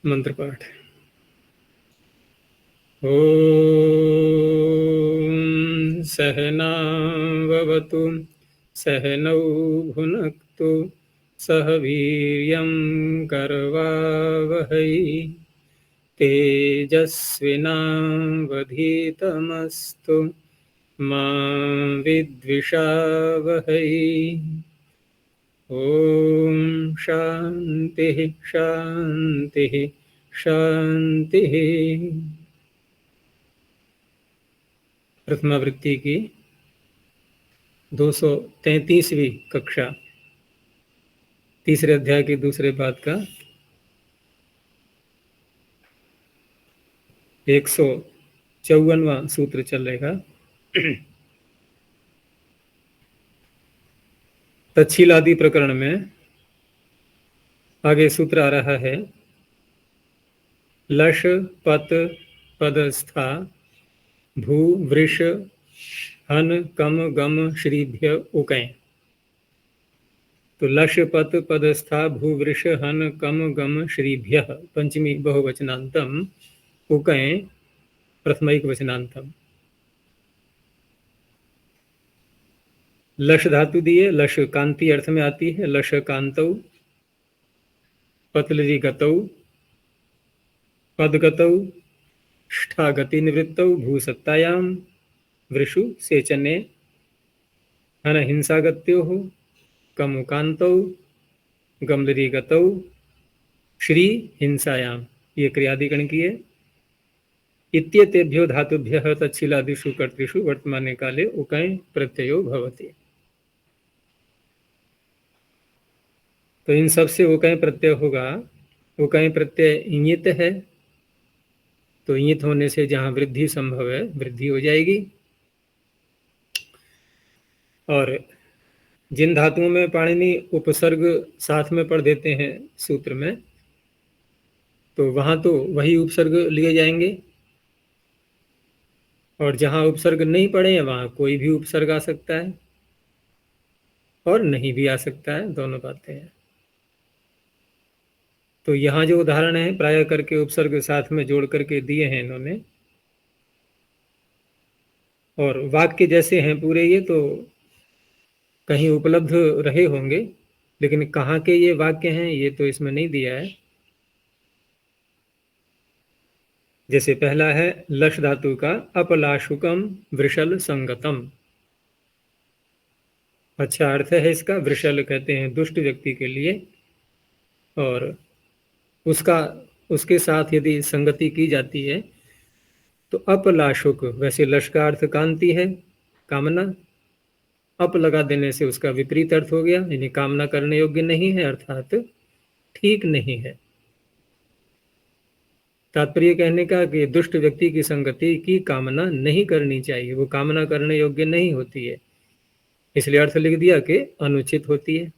मंत्र पाठ। ओम सहनावतु सहनौ भुनक्तु सह वीर्यं करवावहै तेजस्विनावधीतमस्तु मा विद्विषावहै। ओम शांति शांति शांति। प्रथमावृत्ति की 233वीं कक्षा, तीसरे अध्याय के दूसरे पाद का 154वां सूत्र चलेगा। तच्छीलादि प्रकरण में आगे सूत्र आ रहा है। लश पत पदस्था भू वृष हन कम गम श्रीभ्य उकय। तो लश पत पदस्था भू वृष हन कम गम श्रीभ्य पंचमी बहुवचनांतम उकय प्रथमैक वचनांतम। लश धातु दिए, लश कांति अर्थ में आती है। लश कांतौ पतलरी गतौ पदगतौ ष्ठा गति निवृत्तौ भूसत्तायाम वृषु सेचने हन हिंसागत्योः कमुकांतौ गमलरी गतौ श्री हिंसायाम। ये क्रियादिगण की है। इत्येतेभ्यो धातुभ्यः तच्छीलादिषु कर्तृषु वर्तमाने काले उकय प्रत्ययो भवति। तो इन सबसे उकय प्रत्यय होगा। उकय प्रत्यय इंगित है, तो इंगित होने से जहां वृद्धि संभव है वृद्धि हो जाएगी। और जिन धातुओं में पाणिनि उपसर्ग साथ में पढ़ देते हैं सूत्र में, तो वहां तो वही उपसर्ग लिए जाएंगे, और जहां उपसर्ग नहीं पढ़े हैं वहां कोई भी उपसर्ग आ सकता है और नहीं भी आ सकता है, दोनों बातें हैं। तो यहाँ जो उदाहरण है प्राय करके उपसर्ग साथ में जोड़ करके दिए हैं इन्होंने, और वाक्य जैसे हैं पूरे ये तो कहीं उपलब्ध रहे होंगे, लेकिन कहाँ के ये वाक्य हैं ये तो इसमें नहीं दिया है। जैसे पहला है लश धातु का अपलाशुकम वृषल संगतम। अच्छा अर्थ है इसका। वृषल कहते हैं दुष्ट व्यक्ति के लिए, और उसका उसके साथ यदि संगति की जाती है तो अपलाशुक। वैसे लश का अर्थ कांति है, कामना। अप लगा देने से उसका विपरीत अर्थ हो गया, यानी कामना करने योग्य नहीं है, अर्थात ठीक नहीं है। तात्पर्य कहने का कि दुष्ट व्यक्ति की संगति की कामना नहीं करनी चाहिए, वो कामना करने योग्य नहीं होती है, इसलिए अर्थ लिख दिया कि अनुचित होती है।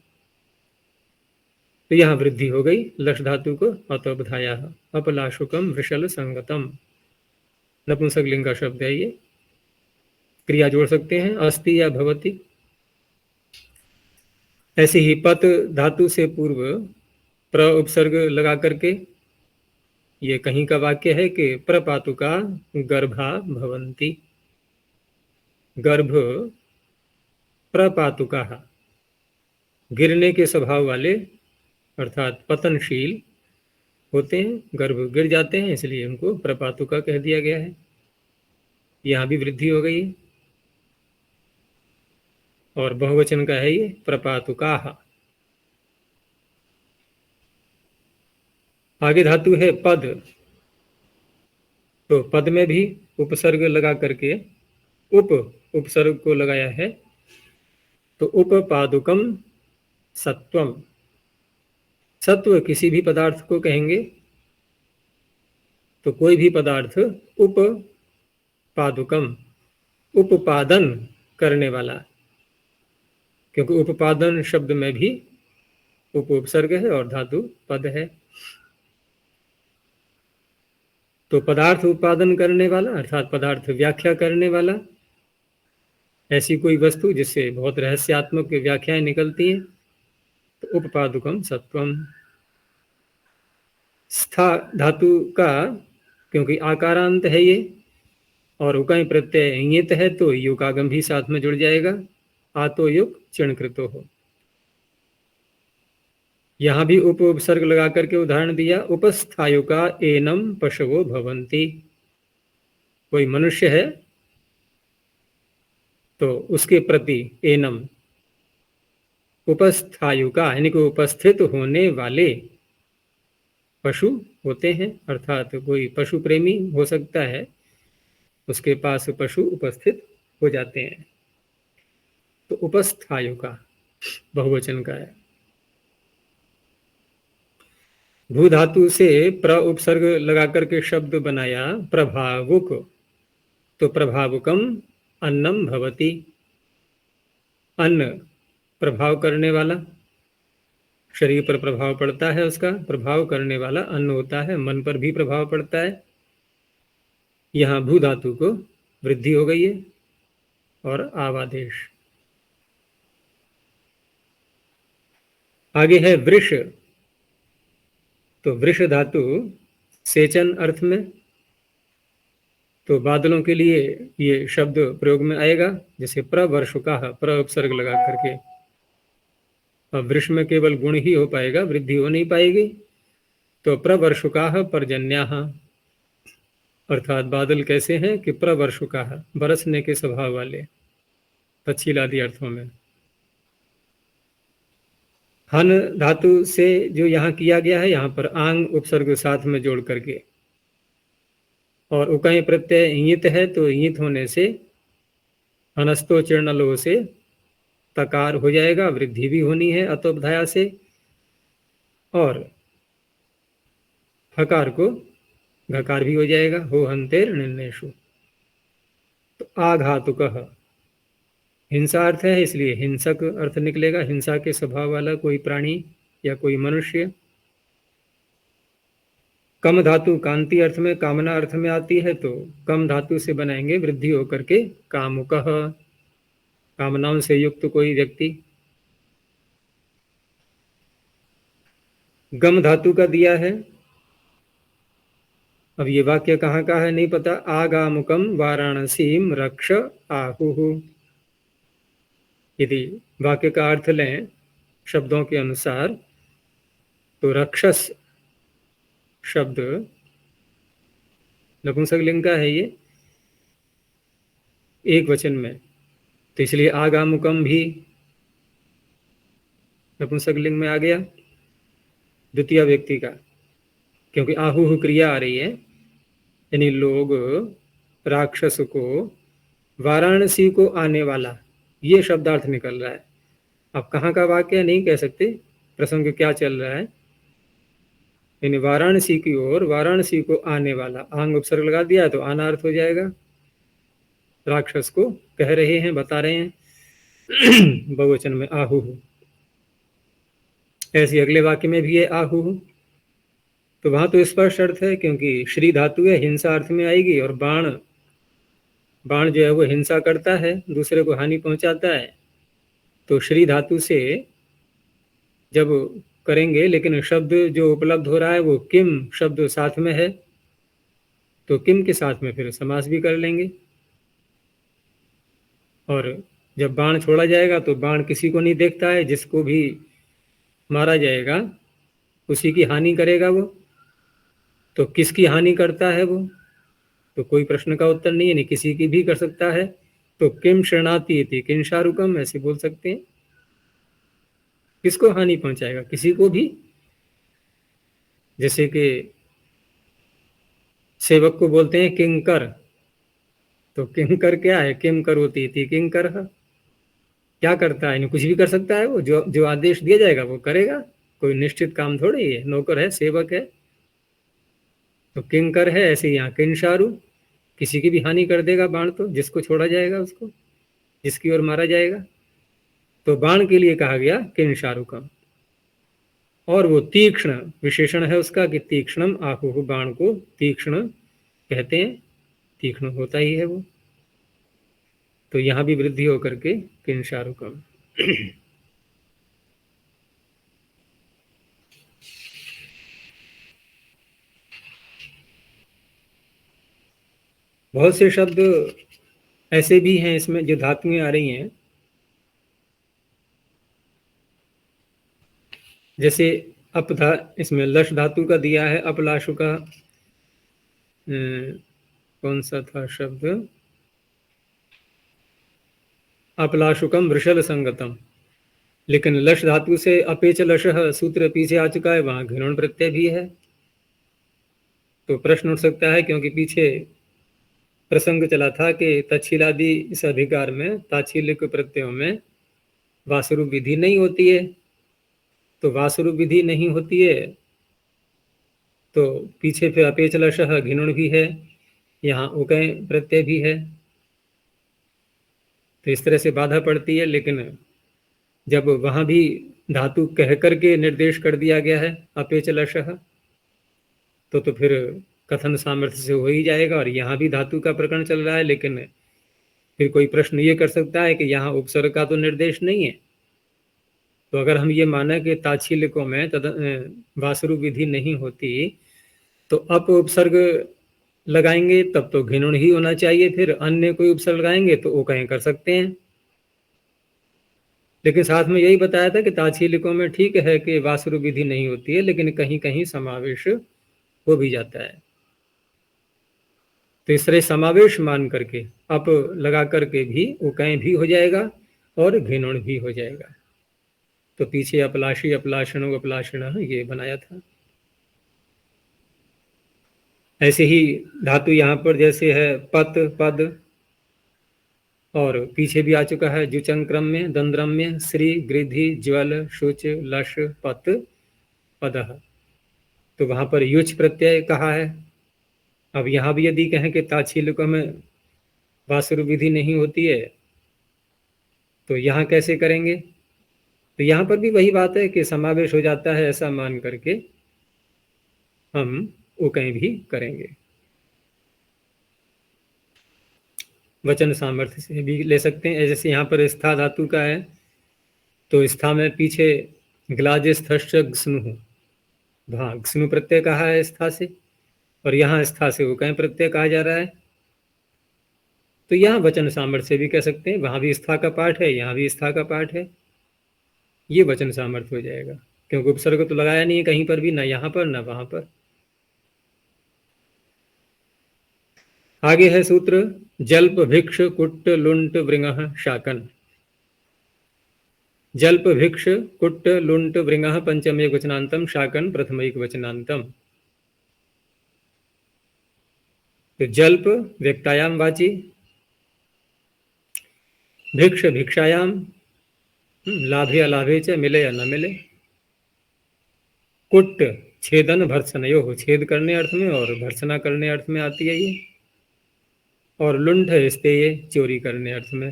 तो यहाँ वृद्धि हो गई लश धातु को अतो बधाया अपलाशुकम वृषल संगतम। नपुंसक लिंग का शब्द है ये। क्रिया जोड़ सकते हैं अस्ति या भवति। ऐसे ही पत धातु से पूर्व प्र उपसर्ग लगा करके ये कहीं का वाक्य है कि प्रपातुका गर्भा भवन्ति। गर्भ प्रपातुका, गिरने के स्वभाव वाले अर्थात पतनशील होते हैं, गर्भ गिर जाते हैं, इसलिए उनको प्रपातुका कह दिया गया है। यहाँ भी वृद्धि हो गई है, और बहुवचन का है ये प्रपातुका। आगे धातु है पद। तो पद में भी उपसर्ग लगा करके उप उपसर्ग को लगाया है। तो उपपादुकम सत्वम। सत्व किसी भी पदार्थ को कहेंगे, तो कोई भी पदार्थ उपपादुकम उपपादन करने वाला, क्योंकि उपपादन शब्द में भी उपसर्ग है और धातु पद है। तो पदार्थ उत्पादन करने वाला अर्थात पदार्थ व्याख्या करने वाला, ऐसी कोई वस्तु जिससे बहुत रहस्यात्मक व्याख्याएं निकलती हैं, तो उपपादुकम सत्वम। स्था धातु का क्योंकि आकारांत है ये और उकाई प्रत्यय इंगित है तो युकागम भी साथ में जुड़ जाएगा। आतो युक चिणकृतो हो। यहां भी उप उपसर्ग लगा करके उदाहरण दिया। उपस्थायुका एनम पशवो भवंती। कोई मनुष्य है तो उसके प्रति एनम उपस्थायुका यानी कि उपस्थित होने वाले पशु होते हैं, अर्थात कोई पशु प्रेमी हो सकता है, उसके पास पशु उपस्थित हो जाते हैं। तो उपस्थायुका बहुवचन का है। भू धातु से प्र उपसर्ग लगा करके शब्द बनाया प्रभावुक, तो प्रभावुकम अन्नम भवति। अन्न प्रभाव करने वाला, शरीर पर प्रभाव पड़ता है, उसका प्रभाव करने वाला अन्न होता है, मन पर भी प्रभाव पड़ता है। यहाँ भू धातु को वृद्धि हो गई है और आवादेश। आगे है वृष। तो वृष धातु सेचन अर्थ में, तो बादलों के लिए ये शब्द प्रयोग में आएगा, जैसे प्रवर्षुका, प्र उपसर्ग लगा करके। अब वृष में केवल गुण ही हो पाएगा, वृद्धि हो नहीं पाएगी। तो प्रवर्षुका पर्जन्या, अर्थात बादल कैसे हैं कि प्रवर्षुका, बरसने के स्वभाव वाले, तच्छील आदि अर्थों में। हन धातु से जो यहाँ किया गया है, यहाँ पर आंग उपसर्ग साथ में जोड़ करके, और उकाई प्रत्यय इंगित है तो इंगित होने से हनस्तो चिर्णलो से तकार हो जाएगा, वृद्धि भी होनी है अतोपधाया से, और हकार को घकार भी हो जाएगा, हो हंतेर निर्णयशु। तो आघातुक हिंसा अर्थ है, इसलिए हिंसक अर्थ निकलेगा, हिंसा के स्वभाव वाला कोई प्राणी या कोई मनुष्य। कम धातु कांति अर्थ में, कामना अर्थ में आती है, तो कम धातु से बनाएंगे वृद्धि होकर के कामुकः, कामनाओं से युक्त कोई व्यक्ति। गम धातु का दिया है। अब ये वाक्य कहाँ का है नहीं पता। आगामुकम वाराणसीम रक्ष आहुः। यदि वाक्य का अर्थ लें शब्दों के अनुसार, तो रक्षस शब्द नपुंसक लिंग का है ये, एक वचन में, तो इसलिए आगामुकम भी नपुंसक लिंग में आ गया द्वितीय व्यक्ति का, क्योंकि आहुः क्रिया आ रही है, यानी लोग राक्षस को वाराणसी को आने वाला, ये शब्दार्थ निकल रहा है। अब कहाँ का वाक्य नहीं कह सकते, प्रसंग क्या चल रहा है, यानी वाराणसी की ओर, वाराणसी को आने वाला, आंग उपसर्ग लगा दिया तो आना अर्थ हो जाएगा। राक्षस को कह रहे हैं, बता रहे हैं बहुवचन में आहुः। ऐसे अगले वाक्य में भी है आहुः, तो वहां तो स्पष्ट अर्थ है, क्योंकि श्री धातु है, हिंसा अर्थ में आएगी, और बाण, बाण जो है वो हिंसा करता है, दूसरे को हानि पहुंचाता है। तो श्री धातु से जब करेंगे, लेकिन शब्द जो उपलब्ध हो रहा है वो किम शब्द साथ में है, तो किम के साथ में फिर समास भी कर लेंगे। और जब बाण छोड़ा जाएगा तो बाण किसी को नहीं देखता है, जिसको भी मारा जाएगा उसी की हानि करेगा वो। तो किसकी हानि करता है वो, तो कोई प्रश्न का उत्तर नहीं है, नहीं किसी की भी कर सकता है। तो किम शरणाती थी किंशारुकम ऐसे बोल सकते हैं। किसको हानि पहुंचाएगा, किसी को भी। जैसे कि सेवक को बोलते हैं किंकर, तो किंकर क्या है, किम करोती थी किंकर, क्या करता है, नहीं कुछ भी कर सकता है वो, जो जो आदेश दिया जाएगा वो करेगा, कोई निश्चित काम थोड़ी है, नौकर है, सेवक है। तो किंकर है, ऐसे यहाँ किंशारु, किसी की भी हानि कर देगा बाण, तो जिसको छोड़ा जाएगा उसको, जिसकी ओर मारा जाएगा। तो बाण के लिए कहा गया किंशारुकम। और वो तीक्ष्ण विशेषण है उसका, कि तीक्ष्णम आहुः, बाण को तीक्ष्ण कहते हैं, तीक्ष्ण होता ही है वो। तो यहाँ भी वृद्धि होकर के किंशारुकम। बहुत से शब्द ऐसे भी हैं इसमें जो धातुएं आ रही हैं, जैसे अपधा, इसमें लश धातु का दिया है, अपलाशु का कौन सा था शब्द, अपलाशुकम वृषल संगतम, लेकिन लश धातु से अपेच लशः सूत्र पीछे आ चुका है, वहां घृण प्रत्यय भी है। तो प्रश्न उठ सकता है, क्योंकि पीछे प्रसंग चला था कि तच्छीलादि इस अधिकार में ताच्छीलिक प्रत्ययों में वासुरु विधि नहीं होती है। तो वासुरु विधि नहीं होती है तो पीछे फिर अपेचलशः घिनुण भी है, यहाँ उकय प्रत्यय भी है, तो इस तरह से बाधा पड़ती है। लेकिन जब वहां भी धातु कह करके निर्देश कर दिया गया है अपेचलशः, तो फिर कथन सामर्थ्य से हो ही जाएगा। और यहाँ भी धातु का प्रकरण चल रहा है, लेकिन फिर कोई प्रश्न ये कर सकता है कि यहाँ उपसर्ग का तो निर्देश नहीं है। तो अगर हम ये माने कि ताच्छीलिकों में वासुरु विधि नहीं होती, तो अप उपसर्ग लगाएंगे तब तो घिनुण ही होना चाहिए, फिर अन्य कोई उपसर्ग लगाएंगे तो वो कहीं कर सकते हैं। लेकिन साथ में यही बताया था कि ताच्छीलिकों में ठीक है कि वासुरु विधि नहीं होती है, लेकिन कहीं कहीं समावेश हो भी जाता है। तो इस तरह समावेश मान करके अप लगा करके भी उकय भी हो जाएगा और घिनुण भी हो जाएगा। तो पीछे अपलाशी, अपलाशणो, अपलाशण ये बनाया था। ऐसे ही धातु यहाँ पर जैसे है पत, पद, और पीछे भी आ चुका है जुचंक्रम में दंद्रम्य, श्री, गृधि, ज्वल, शुच, लश, पत, पदः, तो वहां पर युच प्रत्यय कहा है। अब यहाँ भी यदि कहें कि ताच्छीलिकों में वासुरु विधि नहीं होती है, तो यहाँ कैसे करेंगे? तो यहाँ पर भी वही बात है कि समावेश हो जाता है, ऐसा मान करके हम वो कहीं भी करेंगे। वचन सामर्थ्य से भी ले सकते हैं। जैसे यहाँ पर स्था धातु का है, तो स्था में पीछे ग्लाज स्थश्च ग्स्नु, वहाँ ग्स्नु प्रत्यय कहा है स्था से, और यहाँ स्था से वो कहीं प्रत्यय कहा जा रहा है। तो यहाँ वचन सामर्थ्य से भी कह सकते हैं, वहां भी स्था का पाठ है, यहाँ भी स्था का पाठ है, ये वचन सामर्थ्य हो जाएगा, क्योंकि उपसर्ग तो लगाया नहीं है कहीं पर भी, ना यहाँ पर ना वहां पर। आगे है सूत्र जल्प भिक्ष कुट्ट लुंट वृंगः शाकन। जल्प भिक्ष कुट्ट लुंट वृंगः पंचम एक वचनांतम, शाकन प्रथम एक वचनांतम। तो जल्प व्यक्तायाम वाची, भिक्ष भिक्षायाम, लाभे अलाभे च, मिले या न मिले। कुट्ट छेदन भर्त्सनयो हो, छेद करने अर्थ में और भर्त्सना करने अर्थ में आती है ये। और लुंठ स्तेय, चोरी करने अर्थ में।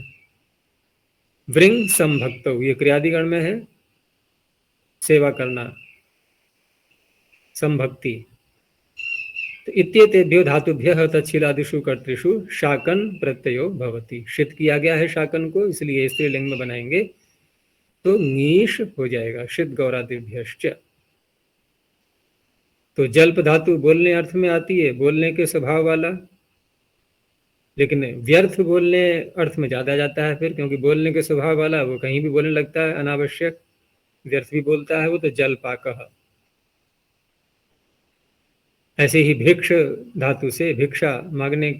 वृंग संभक्त, ये क्रियादिगण में है, सेवा करना, संभक्ति। तो इत्येतेभ्यो धातुभ्यः तच्छीलादिषु कर्तृषु शाकन प्रत्ययो भवति। शित किया गया है शाकन को, इसलिए स्त्रीलिंग में बनाएंगे तो नीश हो जाएगा, शित गौरादिभ्यश्च। तो जल्प धातु बोलने अर्थ में आती है, बोलने के स्वभाव वाला, लेकिन व्यर्थ बोलने अर्थ में ज्यादा जाता है फिर, क्योंकि बोलने के स्वभाव वाला वो कहीं भी बोलने लगता है अनावश्यक, व्यर्थ भी बोलता है वो, तो जलपाकः। ऐसे ही भिक्ष धातु से भिक्षा मांगने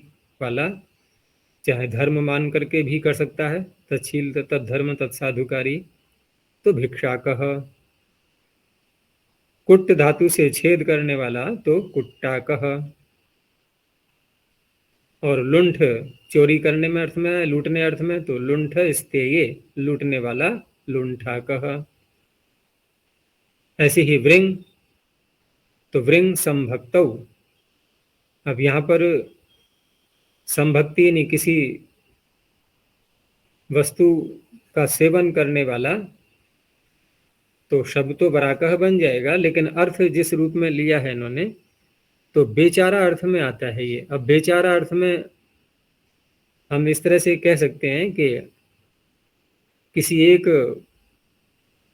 वाला, चाहे धर्म मान करके भी कर सकता है, तच्छील तत्धर्म तत्साधुकारी, तो भिक्षाकः। कुट्ट धातु से छेद करने वाला तो कुट्टाकः। और लुंठ चोरी करने में अर्थ में, लूटने अर्थ में, तो लुंठ स्तेये, लूटने वाला, लुंठाकः। ऐसे ही वृंग, तो वृंग संभक्तौ। अब यहाँ पर संभक्ति यानी किसी वस्तु का सेवन करने वाला, तो शब्द तो बराकह बन जाएगा, लेकिन अर्थ जिस रूप में लिया है इन्होंने, तो बेचारा अर्थ में आता है ये। अब बेचारा अर्थ में हम इस तरह से कह सकते हैं कि किसी एक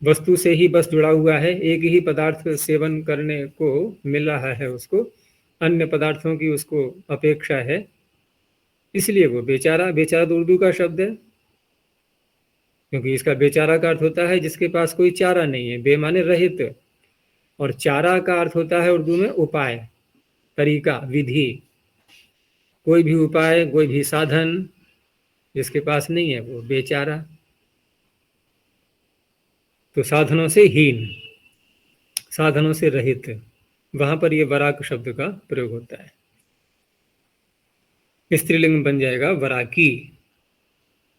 वस्तु से ही बस जुड़ा हुआ है, एक ही पदार्थ सेवन करने को मिल रहा है उसको, अन्य पदार्थों की उसको अपेक्षा है, इसलिए वो बेचारा, बेचारा तो उर्दू का शब्द है, क्योंकि इसका बेचारा का अर्थ होता है जिसके पास कोई चारा नहीं है, बे माने रहित, और चारा का अर्थ होता है उर्दू में उपाय, तरीका, विधि। कोई भी उपाय, कोई भी साधन जिसके पास नहीं है वो बेचारा। तो साधनों से हीन, साधनों से रहित, वहां पर ये वराक शब्द का प्रयोग होता है। स्त्रीलिंग बन जाएगा वराकी,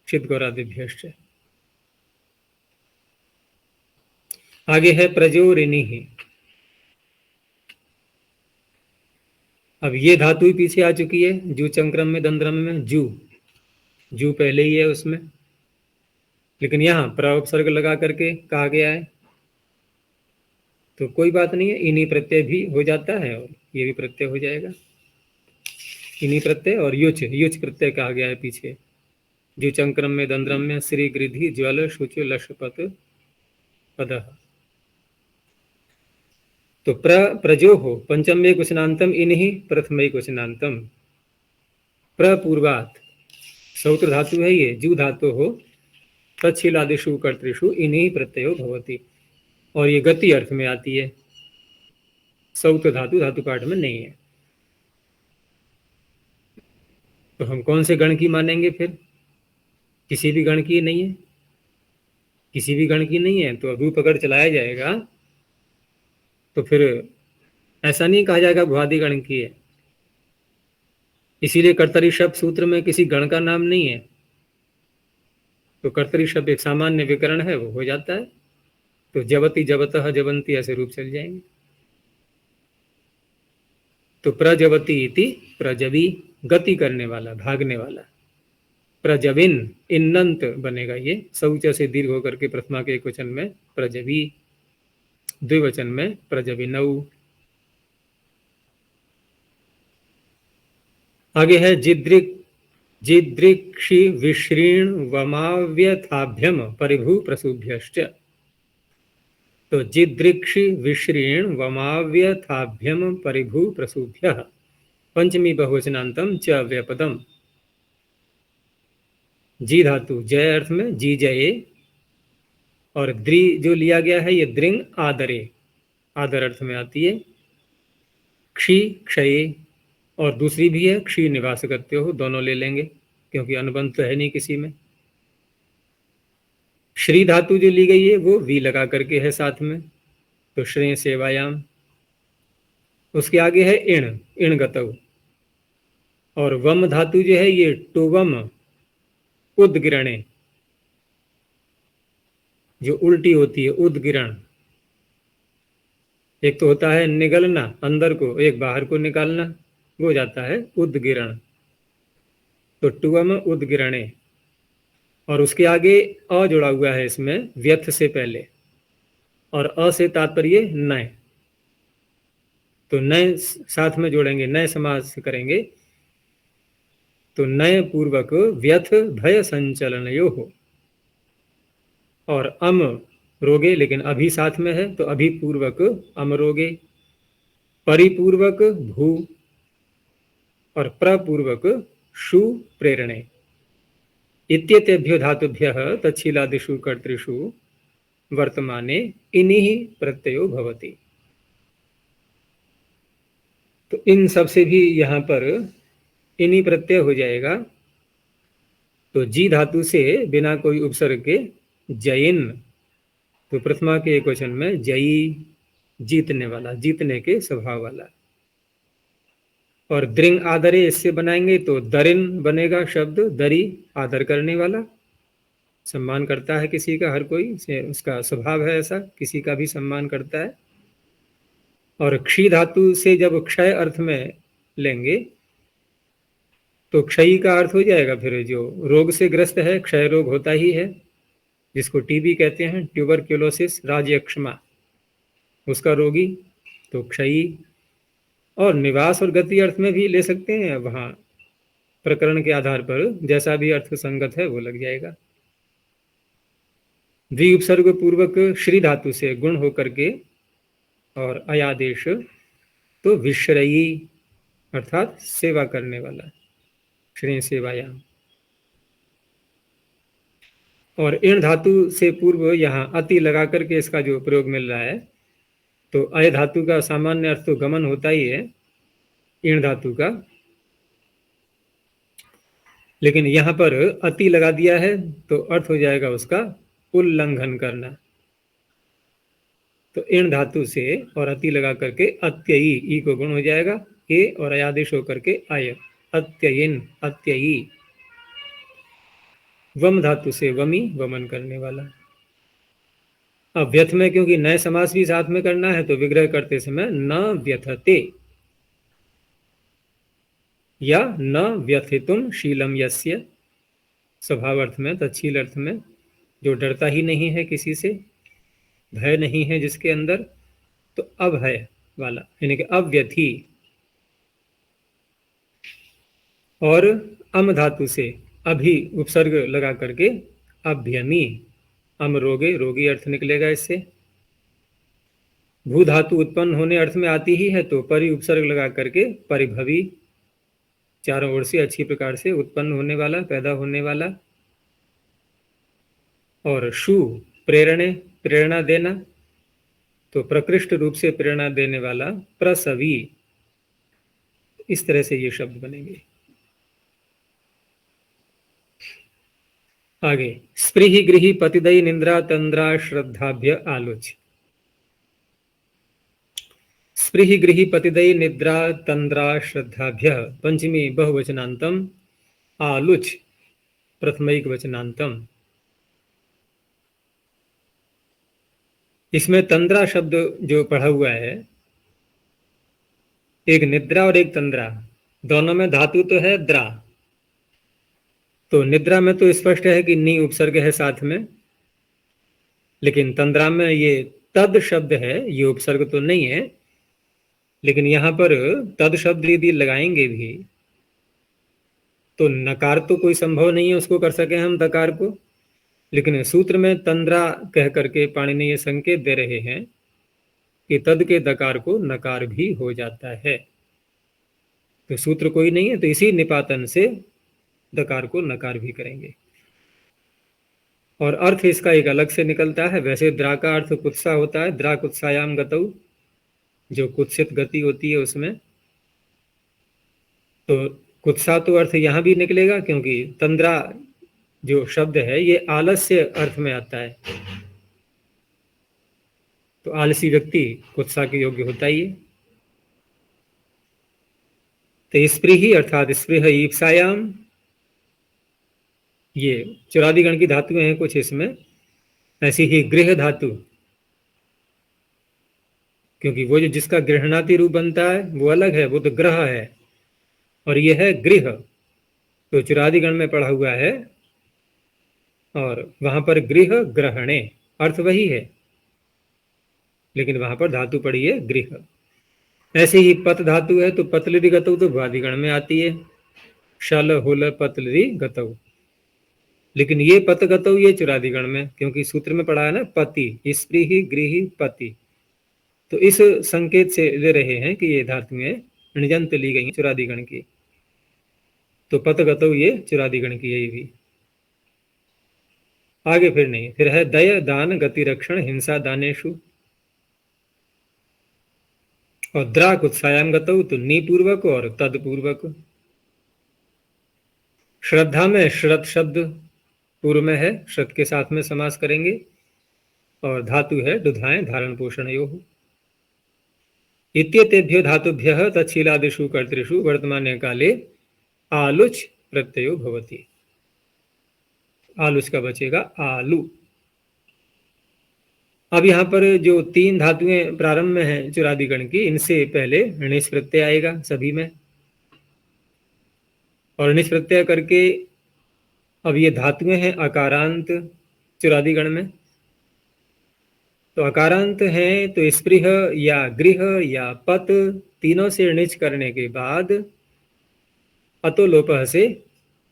चित गौरादिभ्यश्च। आगे है प्रजोरिणी। अब ये धातु ही पीछे आ चुकी है, जू चंक्रम में, दंद्रम में, जू, जू पहले ही है उसमें, लेकिन यहाँ प्रउपसर्ग लगा करके कहा गया है, तो कोई बात नहीं है, इन्हीं प्रत्यय भी हो जाता है और ये भी प्रत्यय हो जाएगा। इन्हीं प्रत्यय और युच, युच प्रत्यय कहा गया है पीछे, जो चंक्रम में, दंद्रम में, श्री गृधि ज्वल शुच लशपत पदः। तो प्रजो हो पंचमे कुशनांतम इन्हीं प्रथमे कुशनांतम। प्रपूर्वात सौत्र धातु है ये, जू धातु हो, तच्छीलादिषु कर्तृषु इन्हीं प्रत्ययो भवति, और ये गति अर्थ में आती है, सौत्र धातु धातु पाठ में नहीं है। तो हम कौन से गण की मानेंगे फिर? किसी भी गण की नहीं है, किसी भी गण की नहीं है, तो रूप अगर चलाया जाएगा तो फिर ऐसा नहीं कहा जाएगा भुआदि गण की है। इसीलिए कर्तरी शब्द सूत्र में किसी गण का नाम नहीं है, तो कर्तरी शब्द एक सामान्य विकरण है, वो हो जाता है। तो जवती, जवतः, जवंती ऐसे रूप चल जाएंगे। तो प्रजवती इति प्रजवी, गति करने वाला, भागने वाला। प्रजविन, इन्नंत बनेगा ये, शौच से दीर्घ होकर के प्रथमा के एक वचन में प्रजवी, द्विवचन में प्रजविनऊ। आगे है जिद्रिक, जिदृक्षि विश्रीण वमाव्यथाभ्यम परिभू प्रसूभ्यश्च। तो जिदृक्षि विश्रीण वमाव्यथाभ्यम परिभू प्रसूभ्य, पंचमी बहुवचनांतम च व्यपदम। जी धातु जय अर्थ में, जी जये, और द्रि जो लिया गया है ये दृंग आदरे, आदर अर्थ में आती है। क्षी क्षये, और दूसरी भी है क्षी निवास करते हो, दोनों ले लेंगे क्योंकि अनुबंध तो है नहीं किसी में। श्री धातु जो ली गई है वो वी लगा करके है साथ में, तो श्रेय सेवायाम। उसके आगे है इण, इण गतव, और वम धातु जो है ये टुवम उद्गिरणे, जो उल्टी होती है, उद्गिरण। एक तो होता है निगलना अंदर को, एक बाहर को निकालना, वो हो जाता है उद्गिरण। तो टुवम उद्गिरणे, और उसके आगे अ जुड़ा हुआ है इसमें व्यथ से पहले, और अ से तात्पर्य नए, तो नए साथ में जोड़ेंगे, नए समास करेंगे, तो नए पूर्वक व्यथ भय संचलनयो हो, और अम रोगे, लेकिन अभी साथ में है तो अभी पूर्वक अम रोगे, परिपूर्वक भू, और प्रपूर्वक शु प्रेरणे। इत्येतेभ्यो धातुभ्यः तच्छीलादिषु कर्तृषु वर्तमाने इन्हीं प्रत्ययो भवति। तो इन सब से भी यहाँ पर इन्हीं प्रत्यय हो जाएगा। तो जी धातु से बिना कोई उपसर्ग के जयिन, तो प्रथमा के एक वचन में जयी, जीतने वाला, जीतने के स्वभाव वाला। और दृंग आदरे इससे बनाएंगे तो दरिन बनेगा शब्द, दरी, आदर करने वाला, सम्मान करता है किसी का, हर कोई से उसका स्वभाव है ऐसा, किसी का भी सम्मान करता है। और क्षी धातु से जब क्षय अर्थ में लेंगे तो क्षयी का अर्थ हो जाएगा फिर जो रोग से ग्रस्त है, क्षय रोग होता ही है, जिसको टीबी कहते हैं, ट्यूबरक्यूलोसिस, राजयक्ष्मा, उसका रोगी, तो क्षयी। और निवास और गति अर्थ में भी ले सकते हैं, वहाँ प्रकरण के आधार पर जैसा भी अर्थ संगत है वो लग जाएगा। द्वि उपसर्ग पूर्वक श्री धातु से गुण होकर के और अयादेश, तो विश्रयी अर्थात सेवा करने वाला। श्रेय सेवायाम। और इण धातु से पूर्व यहाँ अति लगा करके इसका जो प्रयोग मिल रहा है, तो अय धातु का सामान्य अर्थ तो गमन होता ही है इण धातु का, लेकिन यहाँ पर अति लगा दिया है तो अर्थ हो जाएगा उसका उल्लंघन करना। तो इण धातु से और अति लगा करके अत्ययी, ई को गुण हो जाएगा, ए और अयादेश होकर के आय, अत्ययिन, अत्ययी। वम धातु से वमी, वमन करने वाला। अब व्यथ में क्योंकि नए समास भी साथ में करना है तो विग्रह करते समय न व्यथते या न व्यथितुम शीलम यस्य, स्वभाव अर्थ में, तत्शील अर्थ में, जो डरता ही नहीं है किसी से, भय नहीं है जिसके अंदर, तो अभय वाला, यानी कि अव्यथी। और अम धातु से अभी उपसर्ग लगा करके अभ्यमी, अम रोगे, रोगी अर्थ निकलेगा इससे। भू धातु उत्पन्न होने अर्थ में आती ही है तो परि उपसर्ग लगा करके परिभवी, चारों ओर से अच्छी प्रकार से उत्पन्न होने वाला, पैदा होने वाला। और शु प्रेरणे, प्रेरणा देना, तो प्रकृष्ट रूप से प्रेरणा देने वाला प्रसवी। इस तरह से ये शब्द बनेंगे। आगे स्पृहि गृहि पतिदयी निंद्रा तंद्रा श्रद्धाभ्य आलोच। स्पृहि गृहि पतिदयी निद्रा तंद्रा श्रद्धाभ्य पंचमी बहुवचनांतम, आलुच प्रथमैक वचनांतम। इसमें तंद्रा शब्द जो पढ़ा हुआ है, एक निद्रा और एक तंद्रा, दोनों में धातु तो है द्रा। तो निद्रा में तो स्पष्ट है कि नी उपसर्ग है साथ में, लेकिन तंद्रा में ये तद शब्द है, ये उपसर्ग तो नहीं है, लेकिन यहां पर तद शब्द यदि लगाएंगे भी तो नकार तो कोई संभव नहीं है उसको कर सके हम दकार को, लेकिन सूत्र में तंद्रा कह करके पाणिनि ये संकेत दे रहे हैं कि तद के दकार को नकार भी हो जाता है। तो सूत्र कोई नहीं है, तो इसी निपातन से दकार को नकार भी करेंगे। और अर्थ इसका एक अलग से निकलता है। वैसे द्रा का अर्थ कुत्सा होता है, द्रा कुत्सायाम गतौ, जो कुत्सित गति होती है उसमें। तो कुत्सा तो अर्थ यहां भी निकलेगा, क्योंकि तंद्रा जो शब्द है ये आलस्य अर्थ में आता है, तो आलसी व्यक्ति कुत्सा के योग्य होता ही है। तो स्पृहि अर्थात स्पृह ईप्सायाम, ये चुरादिगण की धातुएं हैं कुछ इसमें। ऐसी ही गृह धातु, क्योंकि वो जो जिसका गृहणाति रूप बनता है वो अलग है, वो तो ग्रह है, और ये है गृह, तो चुरादिगण में पढ़ा हुआ है, और वहां पर गृह ग्रहणे अर्थ वही है, लेकिन वहां पर धातु पड़ी है गृह। ऐसे ही पत धातु है तो पतलरी गतौ तो भ्वादिगण में आती है, शल हुल पतलरी गतौ, लेकिन ये पत गतौ ये चुरादिगण में, क्योंकि सूत्र में पढ़ा है ना पति, स्पृहि गृहि पति, तो इस संकेत से ले रहे हैं कि ये धातुएं णिजंत ली गई चुरादिगण की, तो पत गतौ ये चुरादिगण की यही भी। आगे फिर नहीं, फिर है दय दान गति रक्षण हिंसा दानेशु, और द्रा कुत्सायाम गतौ तो नी पूर्वक और तद पूर्वक। श्रद्धा में श्रद्ध शब्द पूर्व में है, श्रद्ध के साथ में समास करेंगे, और धातु है दुधाएं धारण पोषण योः। इत्येतेभ्यो धातुभ्यः तच्छीलादिषु कर्तृषु वर्तमाने काले आलुच प्रत्ययो भवति। आलुच का बचेगा आलू। अब यहाँ पर जो तीन धातुएं प्रारंभ में हैं चुरादिगण की, इनसे पहले णिश प्रत्यय आएगा सभी में, और णिश प्रत्यय करके अब ये धातुएं हैं अकारांत चुरादिगण में, तो अकारांत हैं तो स्पृह या गृह या पत तीनों से णिच करने के बाद अतो लोपः से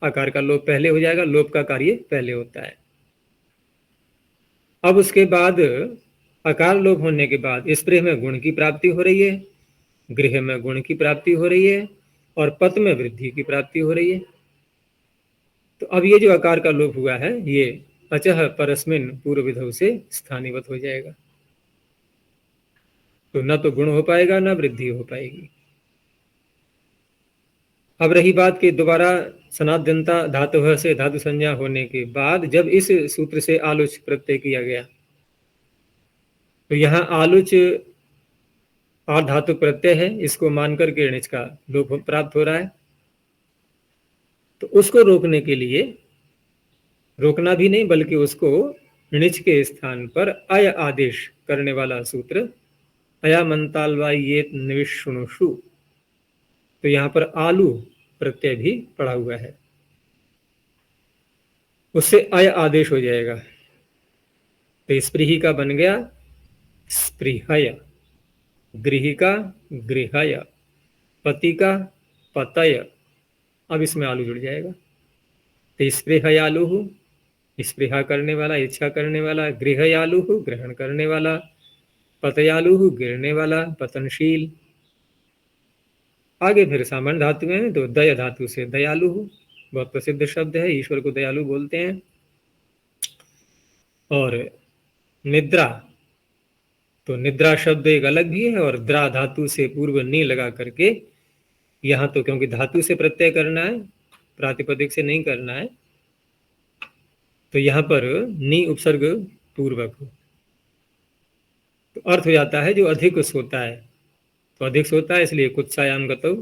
आकार का लोप पहले हो जाएगा, लोप का कार्य पहले होता है। अब उसके बाद अकार लोप होने के बाद स्पृह में गुण की प्राप्ति हो रही है, गृह में गुण की प्राप्ति हो रही है, और पत में वृद्धि की प्राप्ति हो रही है। तो अब ये जो आकार का लोप हुआ है ये अचह परस्मिन पूर्व विधौ से स्थानीवत हो जाएगा। तो न तो गुण हो पाएगा न वृद्धि हो पाएगी। अब रही बात कि दोबारा सनाद्यंता धातु से धातु संज्ञा होने के बाद जब इस सूत्र से आलोच प्रत्यय किया गया तो यहाँ आलोच और धातु प्रत्यय है, इसको मानकर के णिच का लोप प्राप्त हो रहा है। तो उसको रोकने के लिए, रोकना भी नहीं बल्कि उसको णिच के स्थान पर अय आदेश करने वाला सूत्र अयामंतालवा ये निविष्णुषु, तो यहाँ पर आलू प्रत्यय भी पड़ा हुआ है, उससे अय आदेश हो जाएगा। तो स्पृही का बन गया स्पृहय, गृही का गृहय, पति का पतय। अब इसमें आलू जुड़ जाएगा। तो स्पृहयालु, स्पृहा करने वाला, इच्छा करने वाला, गृहयालु ग्रहण करने वाला, पतयालु गिरने वाला, पतनशील। आगे फिर सामान्य धातु में तो दय धातु से दयालु, बहुत प्रसिद्ध शब्द है, ईश्वर को दयालु बोलते हैं। और निद्रा, तो निद्रा शब्द एक अलग भी है और द्रा धातु से पूर्व नी लगा करके, यहां तो क्योंकि धातु से प्रत्यय करना है, प्रातिपदिक से नहीं करना है, तो यहां पर नी उपसर्ग पूर्वक, तो अर्थ हो जाता है जो अधिक सोता है। तो अधिक सोता है इसलिए कुत्सायाम गतौ,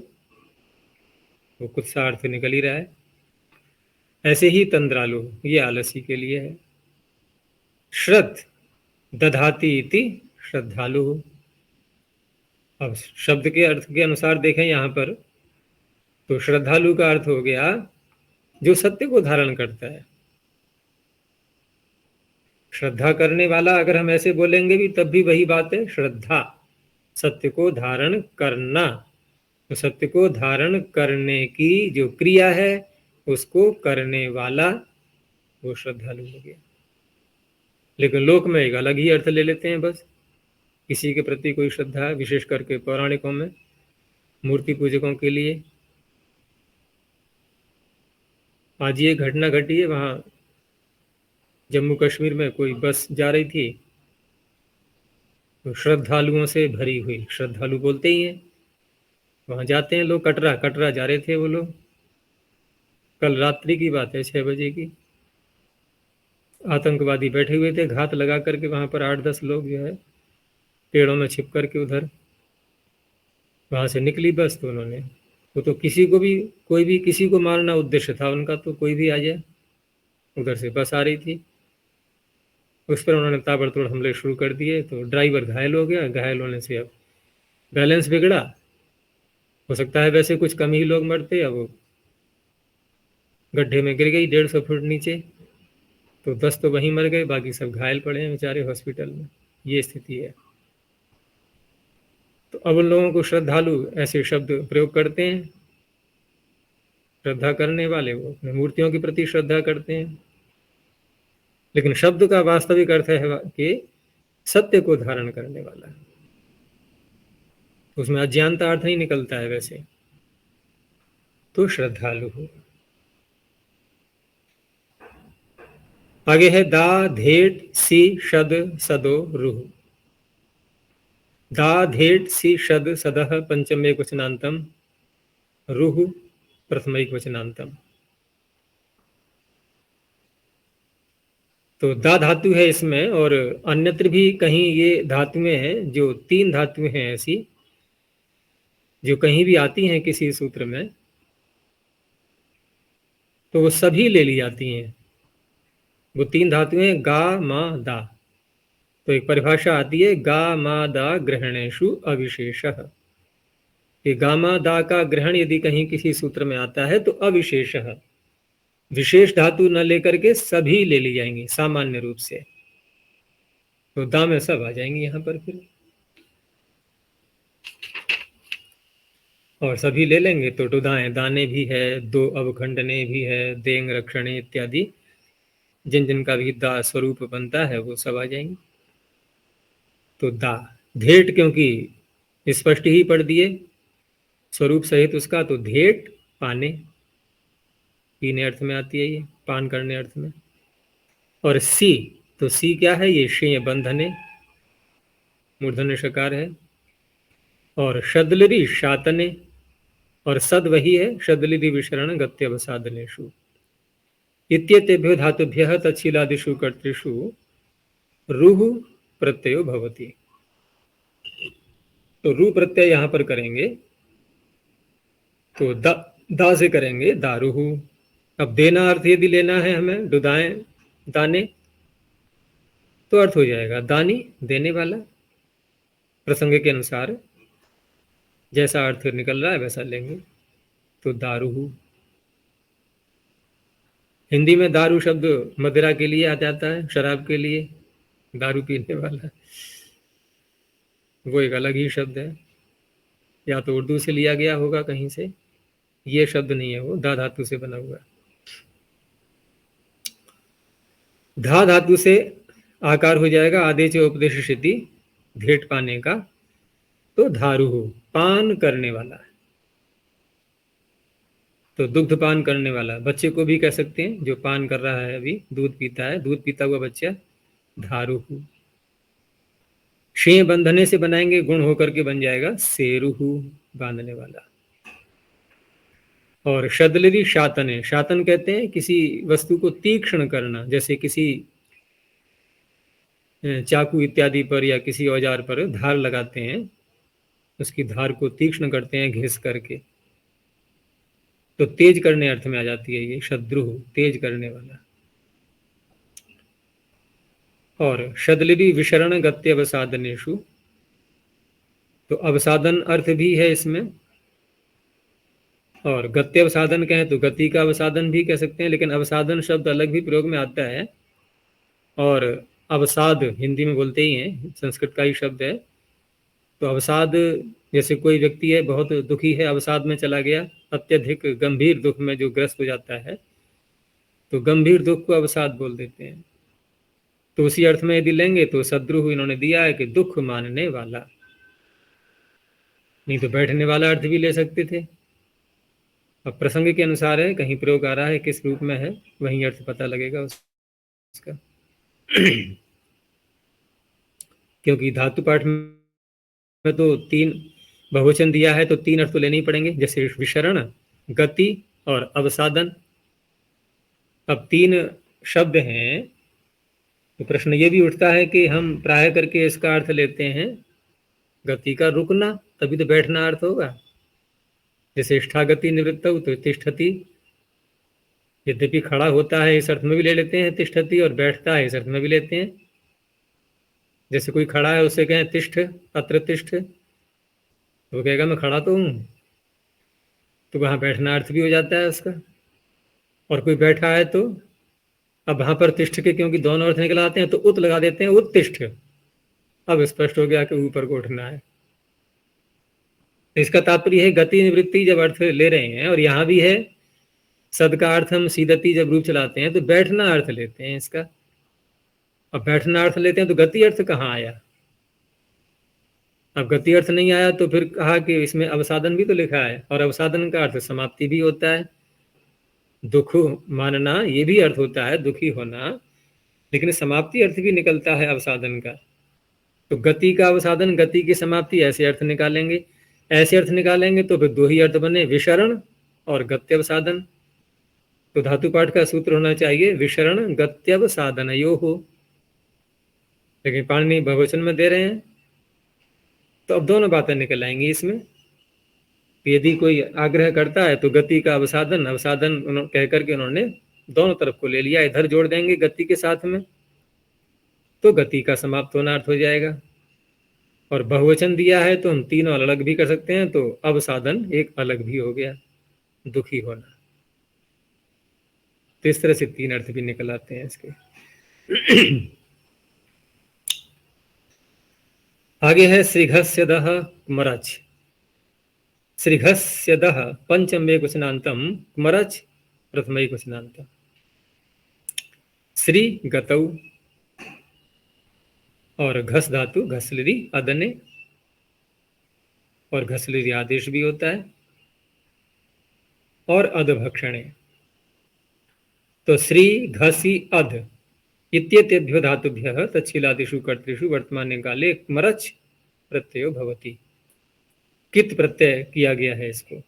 वो कुत्सा अर्थ निकल ही रहा है। ऐसे ही तंद्रालु, ये आलसी के लिए है। श्रद्ध दधाति इति श्रद्धालु। अब शब्द के अर्थ के अनुसार देखें यहाँ पर, तो श्रद्धालु का अर्थ हो गया जो सत्य को धारण करता है। श्रद्धा करने वाला अगर हम ऐसे बोलेंगे भी तब भी वही बात है, श्रद्धा सत्य को धारण करना। तो सत्य को धारण करने की जो क्रिया है उसको करने वाला वो श्रद्धालु हो गया। लेकिन लोक में एक अलग ही अर्थ ले लेते हैं, बस किसी के प्रति कोई श्रद्धा, विशेष करके पौराणिकों में मूर्ति पूजकों के लिए। आज ये घटना घटी है, वहाँ जम्मू कश्मीर में कोई बस जा रही थी तो श्रद्धालुओं से भरी हुई, श्रद्धालु बोलते ही हैं, वहाँ जाते हैं लोग। कटरा कटरा जा रहे थे वो लोग, कल रात्रि की बात है, 6 बजे की। आतंकवादी बैठे हुए थे घात लगा करके, वहाँ पर 8-10 लोग जो है पेड़ों में छिप करके उधर, वहाँ से निकली बस तो उन्होंने, वो तो किसी को भी, कोई भी किसी को मारना उद्देश्य था उनका, तो कोई भी आ जाए। उधर से बस आ रही थी, उस पर उन्होंने ताबड़तोड़ हमले शुरू कर दिए। तो ड्राइवर घायल हो गया, घायल होने से अब बैलेंस बिगड़ा। हो सकता है वैसे कुछ कम ही लोग मरते, अब वो गड्ढे में गिर गई 150 फुट नीचे, तो 10 तो वहीं मर गए, बाकी सब घायल पड़े हैं बेचारे हॉस्पिटल में। ये स्थिति है। तो अब उन लोगों को श्रद्धालु ऐसे शब्द प्रयोग करते हैं। श्रद्धा करने वाले वो अपने मूर्तियों के प्रति श्रद्धा करते हैं, लेकिन शब्द का वास्तविक अर्थ है कि सत्य को धारण करने वाला। उसमें अज्ञानता अर्थ नहीं निकलता है वैसे, तो श्रद्धालु हो। आगे है दा धेट सी शद सदो रुह। दा धेट सी शद सदह पंचम एक वचनांतम, रुह प्रथम एक वचनांतम। तो दा धातु है इसमें, और अन्यत्र भी कहीं ये धातुएं हैं, जो 3 धातुएं हैं ऐसी जो कहीं भी आती हैं किसी सूत्र में, तो वो सभी ले ली जाती हैं। वो 3 धातुएं गा मा दा। तो एक परिभाषा आती है गा मा दा ग्रहणेषु अविशेषः, कि गामा दा का ग्रहण यदि कहीं किसी सूत्र में आता है तो अविशेषः, विशेष धातु न लेकर के सभी ले ली जाएंगी सामान्य रूप से। तो दा में सब आ जाएंगी यहाँ पर फिर, और सभी ले लेंगे तो टुदाएं दाने भी है, 2 अवखंडने भी है, देंग रक्षणे इत्यादि जिन जिन का भी दा स्वरूप बनता है वो सब आ जाएंगे। तो दा धेट क्योंकि स्पष्ट ही पढ़ दिए स्वरूप सहित उसका, तो धेट पाने। पीने अर्थ में आती है ये, पान करने अर्थ में। और सी, तो सी क्या है, ये शेय बंधने, मूर्धन्य शकार है। और शदलरी शातने, और सद वही है, शदलरी विशरण गत्यवसादनेषु। इत्येतेभ्यो धातुभ्यः तच्छीलादिषु कर्तृषु रुः प्रत्ययो भवति। तो रू प्रत्यय यहां पर करेंगे तो दा से करेंगे दारुहु। अब देना अर्थ यदि लेना है हमें, दुदाएं दाने, तो अर्थ हो जाएगा दानी, देने वाला। प्रसंग के अनुसार जैसा अर्थ निकल रहा है वैसा लेंगे। तो दारुहु, हिंदी में दारू शब्द मदिरा के लिए आ जाता है, शराब के लिए, दारू पीने वाला, वो एक अलग ही शब्द है, या तो उर्दू से लिया गया होगा कहीं से। ये शब्द नहीं है, वो धा धातु से बना हुआ। धा धातु से आकार हो जाएगा आदेश उपदेश स्थिति भेंट पाने का, तो धारुहु, पान करने वाला। तो दुग्ध पान करने वाला, बच्चे को भी कह सकते हैं, जो पान कर रहा है, अभी दूध पीता है, दूध पीता हुआ बच्चा, धारुहु। शें बंधने से बनाएंगे, गुण होकर के बन जाएगा सेरुहु, बांधने वाला। और शदलरी शातने, शातन कहते हैं किसी वस्तु को तीक्ष्ण करना, जैसे किसी चाकू इत्यादि पर या किसी औजार पर धार लगाते हैं, उसकी धार को तीक्ष्ण करते हैं घिस करके, तो तेज करने अर्थ में आ जाती है ये शद्रुहु, तेज करने वाला। और शदलरी विशरण गत्य अवसादनेशु, तो अवसादन अर्थ भी है इसमें। और गत्य अवसादन कहें तो गति का अवसादन भी कह सकते हैं, लेकिन अवसादन शब्द अलग भी प्रयोग में आता है। और अवसाद हिंदी में बोलते ही हैं, संस्कृत का ही शब्द है। तो अवसाद, जैसे कोई व्यक्ति है बहुत दुखी है, अवसाद में चला गया, अत्यधिक गंभीर दुख में जो ग्रस्त हो जाता है, तो गंभीर दुख को अवसाद बोल देते हैं। तो उसी अर्थ में यदि लेंगे तो शद्रु इन्होंने दिया है कि दुख मानने वाला, नहीं तो बैठने वाला अर्थ भी ले सकते थे। अब प्रसंग के अनुसार है, कहीं प्रयोग आ रहा है, किस रूप में है, वही अर्थ पता लगेगा उसका। क्योंकि धातु पाठ में तो तीन बहुवचन दिया है, तो तीन अर्थ तो लेने ही पड़ेंगे, जैसे विशरण, गति और अवसादन। अब तीन शब्द हैं, तो प्रश्न ये भी उठता है कि हम प्राय करके इसका अर्थ लेते हैं गति का रुकना, तभी तो बैठना अर्थ होगा। जैसे गति निवृत्त हो तो तिष्ठति, यद्यपि खड़ा होता है इस अर्थ में भी ले लेते हैं तिष्ठति, और बैठता है इस अर्थ में भी लेते हैं। जैसे कोई खड़ा है, उससे कहें तिष्ठ, अत्र तिष्ठ, वो कहेगा मैं खड़ा तो हूं, तो वहां बैठना अर्थ भी हो जाता है उसका। और कोई बैठा है तो अब वहां पर तिष्ठ के क्योंकि दोनों अर्थ निकल आते हैं, तो उत लगा देते हैं, उत्तिष्ठ। अब स्पष्ट हो गया कि ऊपर को उठना है। इसका तात्पर्य है गति निवृत्ति जब अर्थ ले रहे हैं, और यहां भी है सद का अर्थ हम सीदती जब रूप चलाते हैं, तो बैठना अर्थ लेते हैं इसका। अब बैठना अर्थ लेते हैं तो गति अर्थ कहाँ आया? अब गति अर्थ नहीं आया, तो फिर कहा कि इसमें अवसादन भी तो लिखा है, और अवसादन का अर्थ समाप्ति भी होता है, दुख मानना, ये भी अर्थ होता है दुखी होना, लेकिन समाप्ति अर्थ भी निकलता है अवसादन का। तो गति का अवसादन, गति की समाप्ति, ऐसे अर्थ निकालेंगे। ऐसे अर्थ निकालेंगे तो फिर दो ही अर्थ बने, विशरण और गत्यवसादन। तो धातु पाठ का सूत्र होना चाहिए विशरण गत्यवसादनयो हो, लेकिन पाणिनि बहुवचन में दे रहे हैं, तो अब दोनों बातें निकल आएंगी इसमें। यदि कोई आग्रह करता है तो गति का अवसादन, अवसादन कह करके उन्होंने दोनों तरफ को ले लिया, इधर जोड़ देंगे गति के साथ में, तो गति का समाप्त होना अर्थ हो जाएगा। और बहुवचन दिया है तो हम तीनों अलग भी कर सकते हैं, तो अवसादन एक अलग भी हो गया, दुखी होना। तो इस तरह से तीन अर्थ भी निकल आते हैं इसके। आगे है श्रीघस्यदः कुमरच। श्रीघस्यदः पंचम एकवचनांतम, कुमरच प्रथम एकवचनांतम। श्री गतौ, और घस धातु घसलरी अदने, और घसलरी आदेश भी होता है। और अधभक्षणे, तो श्री घसी अध इत्येतेभ्यो धातुभ्यः तच्छीलादिषु कर्तृषु वर्तमाने काले मरच प्रत्ययो भवति। कित प्रत्यय किया गया है इसको,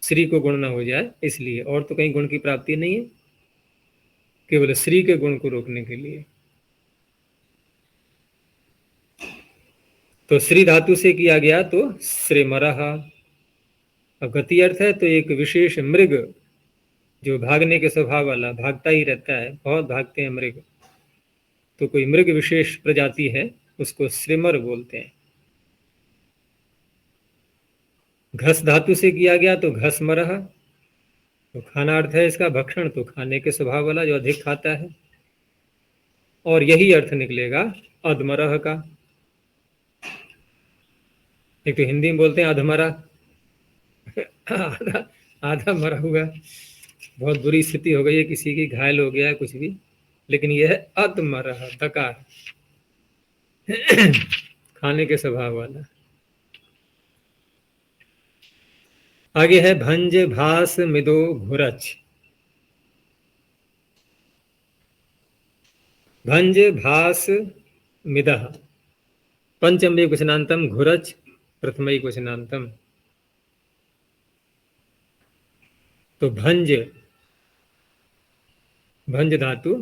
श्री को गुण न हो जाए इसलिए, और तो कहीं गुण की प्राप्ति नहीं है, केवल श्री के गुण को रोकने के लिए। तो श्री धातु से किया गया तो श्रीमरः। अब गति अर्थ है तो एक विशेष मृग जो भागने के स्वभाव वाला, भागता ही रहता है, बहुत भागते हैं मृग, तो कोई मृग विशेष प्रजाति है उसको श्रीमर बोलते हैं। घस धातु से किया गया तो घसमरः, तो खाना अर्थ है इसका भक्षण, तो खाने के स्वभाव वाला जो अधिक खाता है, और यही अर्थ निकलेगा अधमरह का। एक तो हिंदी में बोलते हैं अधमरा, आधा आधा मरा हुआ, बहुत बुरी स्थिति हो गई है, किसी की घायल हो गया है कुछ भी, लेकिन यह है अधमरह दकार, खाने के स्वभाव वाला। आगे है भंज भास मिदो घुरच। भंज भास मिदः पंचम एकवचनांतम घुरच प्रथम एकवचनांतम। तो भंज, भंज धातु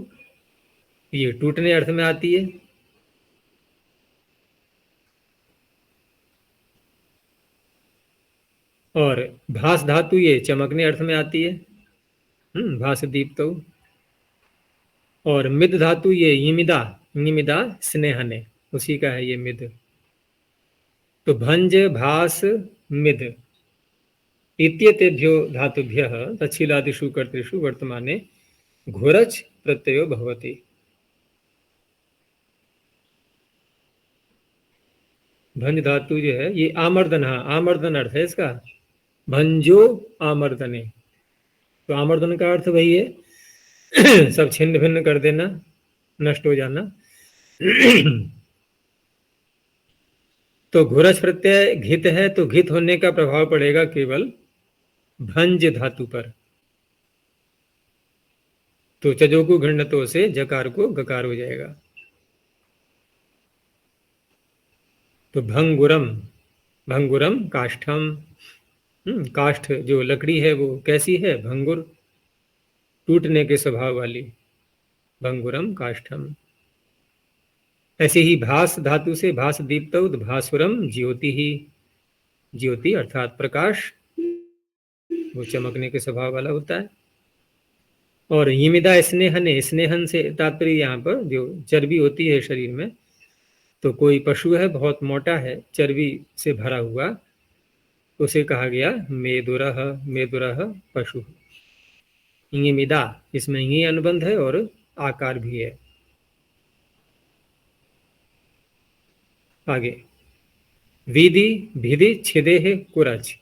ये टूटने अर्थ में आती है, और भास धातु ये चमकने अर्थ में आती है, भास दीप्तो। और मिद धातु ये यमिदा, निमिदा स्नेहने, उसी का है ये मिद। तो भंज भास मिद इत्येतेभ्यो धातुभ्यः तच्छीलादिषु कर्तृषु वर्तमाने घोरच प्रत्ययो भवति। भंज धातु जो है ये आमर्दन, आमर्दन अर्थ है इसका, भंजो आमर्दने। तो आमर्दन का अर्थ वही है सब छिन्न भिन्न कर देना, नष्ट हो जाना। तो घोरच प्रत्यय घित है, तो घित होने का प्रभाव पड़ेगा केवल भंज धातु पर। तो चजोगु घृणतो से जकार को गकार हो जाएगा। तो भंगुरम, भंगुरम काष्ठम, काष्ठ जो लकड़ी है वो कैसी है, भंगुर, टूटने के स्वभाव वाली, भंगुरम काष्ठम। ऐसे ही भास धातु से भास दीप्त भासुरम ज्योति ही, ज्योति अर्थात प्रकाश, वो चमकने के स्वभाव वाला होता है। और यमिदा स्नेहने, स्नेहन से तात्पर्य यहाँ पर जो चर्बी होती है शरीर में, तो कोई पशु है बहुत मोटा है, चर्बी से भरा हुआ, उसे कहा गया मेदुरह, मेदुरह पशु। यमिदा, इसमें ये अनुबंध है और आकार भी है। आगे विधि भिधि छिदे है कुरच,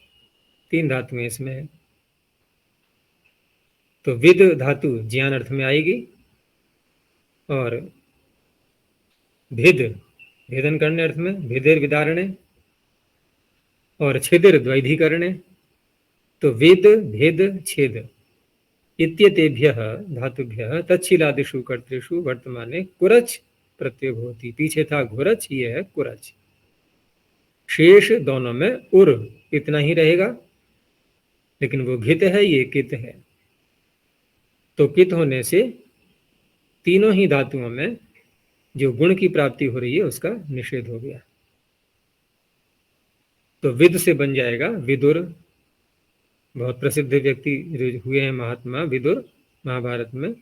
तीन धातुएं इसमें है। तो विद धातु ज्ञान अर्थ में आएगी, और भिद भेदन करने अर्थ में, भिदिर विदारणे, और छिदिर द्वैधीकरणे। तो वेद भेद छेद इत्येतेभ्यः धातुभ्यः तच्छीलादिषु कर्तृषु वर्तमाने कुरच प्रत्यय भवति। पीछे था घुरच, ये है कुरच। शेष दोनों में उर इतना ही रहेगा, लेकिन वो घित है, ये कित है। तो कित होने से तीनों ही धातुओं में जो गुण की प्राप्ति हो रही है उसका निषेध हो गया। तो विद से बन जाएगा विदुर, बहुत प्रसिद्ध व्यक्ति जो हुए हैं महात्मा विदुर, महाभारत में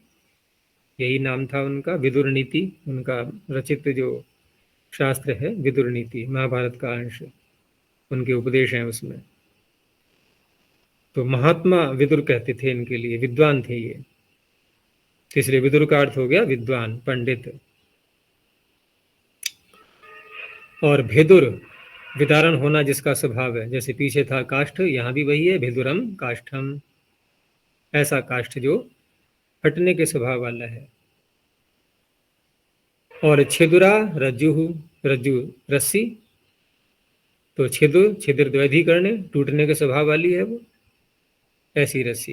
यही नाम था उनका, विदुर नीति उनका रचित जो शास्त्र है, विदुर नीति महाभारत का अंश, उनके उपदेश हैं उसमें। तो महात्मा विदुर कहते थे इनके लिए, विद्वान थे ये, इसलिए विदुर का अर्थ हो गया विद्वान, पंडित। और भेदुर विदारण होना जिसका स्वभाव है, जैसे पीछे था काष्ठ, यहाँ भी वही है, भेदुरम काष्ठम, ऐसा काष्ठ जो फटने के स्वभाव वाला है। और छिदुरा रज्जु, रज्जु रस्सी, तो छिदुर छिदिर द्वैधीकरण, टूटने के स्वभाव वाली है वो, ऐसी रस्सी।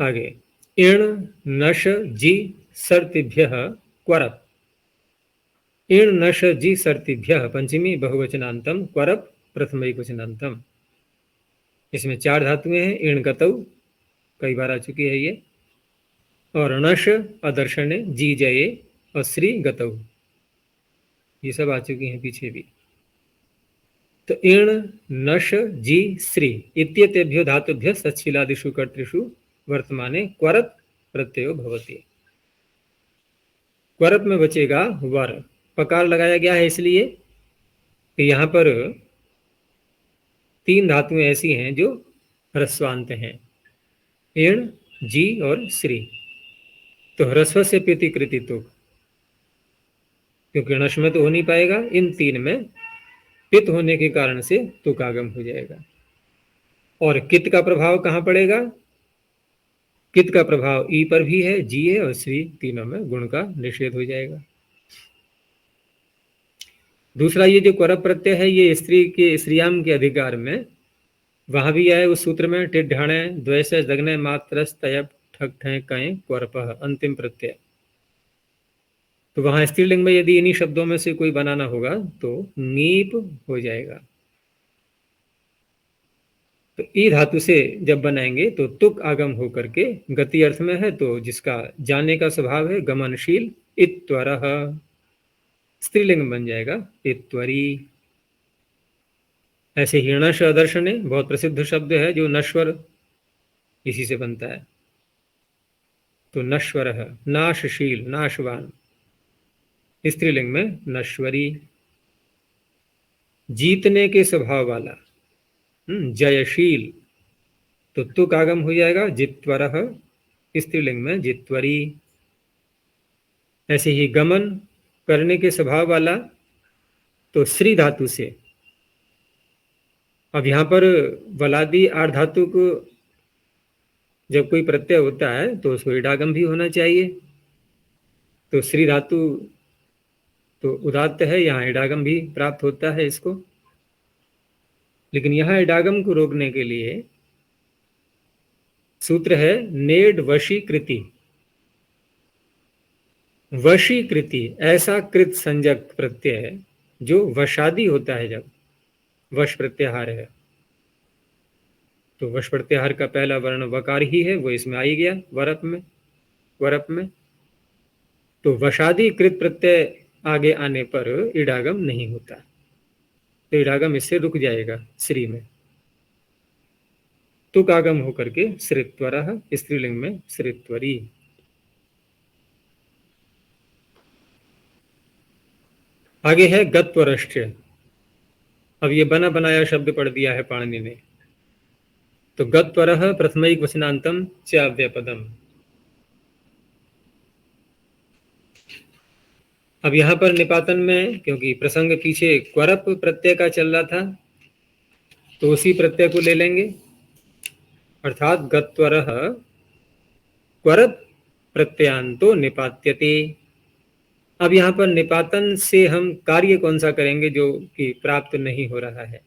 आगे इण नश जी सर्तिभ्यः क्वरप। इण नश जी सर्तिभ्यः पंचमी बहुवचनांतम, क्वरप प्रथम एकवचनांतम। इसमें 4 धातुएं हैं। इण गतौ कई बार आ चुकी है ये, और नश अदर्शने, जी जये और श्री गतौ, ये सब आ चुकी हैं पीछे भी। तो इण नश जी श्री इत्येतेभ्यो धातुभ्यः सच्छिलादिषु कर्तृषु वर्तमाने क्वरप प्रत्ययो भवति। क्वरप में बचेगा वर। पकार लगाया गया है इसलिए कि यहाँ पर 3 धातुएं ऐसी हैं जो ह्रस्वांत हैं, इण, जी और श्री। तो ह्रस्व से पिति कृति तुक, क्योंकि नश में तो हो नहीं पाएगा, इन 3 में पित होने के कारण से तुक आगम हो जाएगा। और कित का प्रभाव कहाँ पड़ेगा? कित का प्रभाव ई पर भी है, जी है और श्री, तीनों में गुण का निषेध हो जाएगा। दूसरा, ये जो क्वरप प्रत्यय है ये स्त्री के, स्त्रियाम के अधिकार में वहां भी आए उस सूत्र में, टिड्ढाणे द्वैस दग्ने मात्रस तयप ठग ठय कय क्वरपः, अंतिम प्रत्यय। तो वहां स्त्रीलिंग में यदि इन्हीं शब्दों में से कोई बनाना होगा तो नीप हो जाएगा। तो ई धातु से जब बनाएंगे तो तुक आगम होकर के गति अर्थ में है, तो जिसका जाने का स्वभाव है गमनशील, इत्वरः स्त्रीलिंग बन जाएगा इत्वरी। ऐसे हिरणश अदर्शने बहुत प्रसिद्ध शब्द है जो नश्वर इसी से बनता है। तो नश्वर, नाशशील, नाशवान, स्त्रीलिंग में नश्वरी। जीतने के स्वभाव वाला, जयशील, तो तुक आगम हो जाएगा जित्वरः, स्त्रीलिंग में जित्वरी। ऐसे ही गमन करने के स्वभाव वाला, तो श्री धातु से। अब यहां पर वलादी आठ धातु को जब कोई प्रत्यय होता है तो उसको इडागम भी होना चाहिए। तो श्री धातु तो उदात्त है, यहाँ इडागम भी प्राप्त होता है इसको। लेकिन यहाँ इडागम को रोकने के लिए सूत्र है नेड वशीकृति। वशीकृति ऐसा कृत संज्ञक प्रत्यय है जो वशादी होता है, जब वश प्रत्याहार है। तो वश प्रत्याहार का पहला वर्ण वकार ही है, वो इसमें आ ही गया वरप में, वरप में। तो वशादी कृत प्रत्यय आगे आने पर इडागम नहीं होता, तो इडागम इससे रुक जाएगा श्री में। तुक आगम होकर के श्रित्वरः, स्त्रीलिंग में श्रित्वरी। आगे है गत्वरश्च। अब ये बना बनाया शब्द पढ़ दिया है पाणिनि ने। तो गत्वरः प्रथमैक वचनांतम च अव्यपदम। अब यहां पर निपातन में, क्योंकि प्रसंग पीछे क्वरप प्रत्यय का चल रहा था, तो उसी प्रत्यय को ले लेंगे, अर्थात गत्वरः क्वरप प्रत्यांतो निपात्यते। अब यहां पर निपातन से हम कार्य कौन सा करेंगे जो कि प्राप्त नहीं हो रहा है?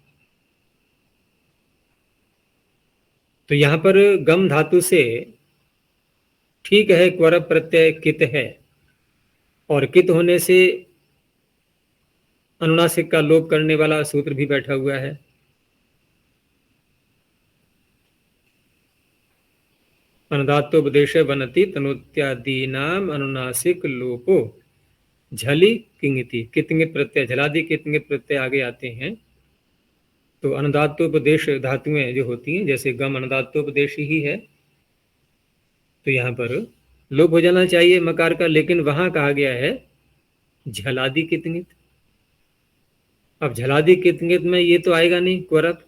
तो यहां पर गम धातु से ठीक है क्वरप प्रत्यय कित है, और कित होने से अनुनासिक का लोप करने वाला सूत्र भी बैठा हुआ है। अनुदात्तोपदेश बनति तनोत्यादीनाम अनुनासिक लोपो झली किंगिति। कितंगित प्रत्यय, झलादि कितंगित प्रत्यय आगे आते हैं। तो अनुदात्तोपदेश धातुएं जो होती हैं, जैसे गम अनुदात्तोपदेश ही है, तो यहाँ पर लोप हो जाना चाहिए मकार का, लेकिन वहां कहा गया है झलादि कितंगित। अब झलादि कितंगित में ये तो आएगा नहीं क्वरप,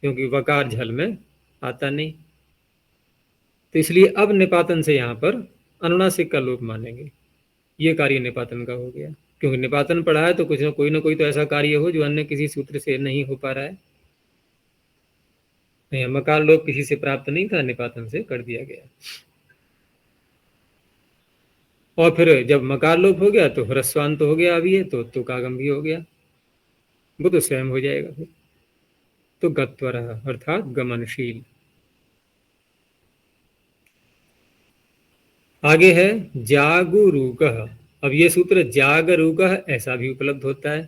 क्योंकि वकार झल में आता नहीं। तो इसलिए अब निपातन से यहाँ पर अनुनासिक का लोप मानेंगे। ये कार्य निपातन का हो गया, क्योंकि निपातन पढ़ा है तो कुछ ना कोई तो ऐसा कार्य हो जो अन्य किसी सूत्र से नहीं हो पा रहा है। मकार लोप किसी से प्राप्त नहीं था, निपातन से कर दिया गया। और फिर जब मकार लोप हो गया तो ह्रस्वांत हो गया, अभी है तो तुकागम भी हो गया, वो तो स्वयं हो जाएगा फिर। तो गत्वरः अर्थात गमनशील। आगे है जागरूकः। अब ये सूत्र जागरूकः ऐसा भी उपलब्ध होता है।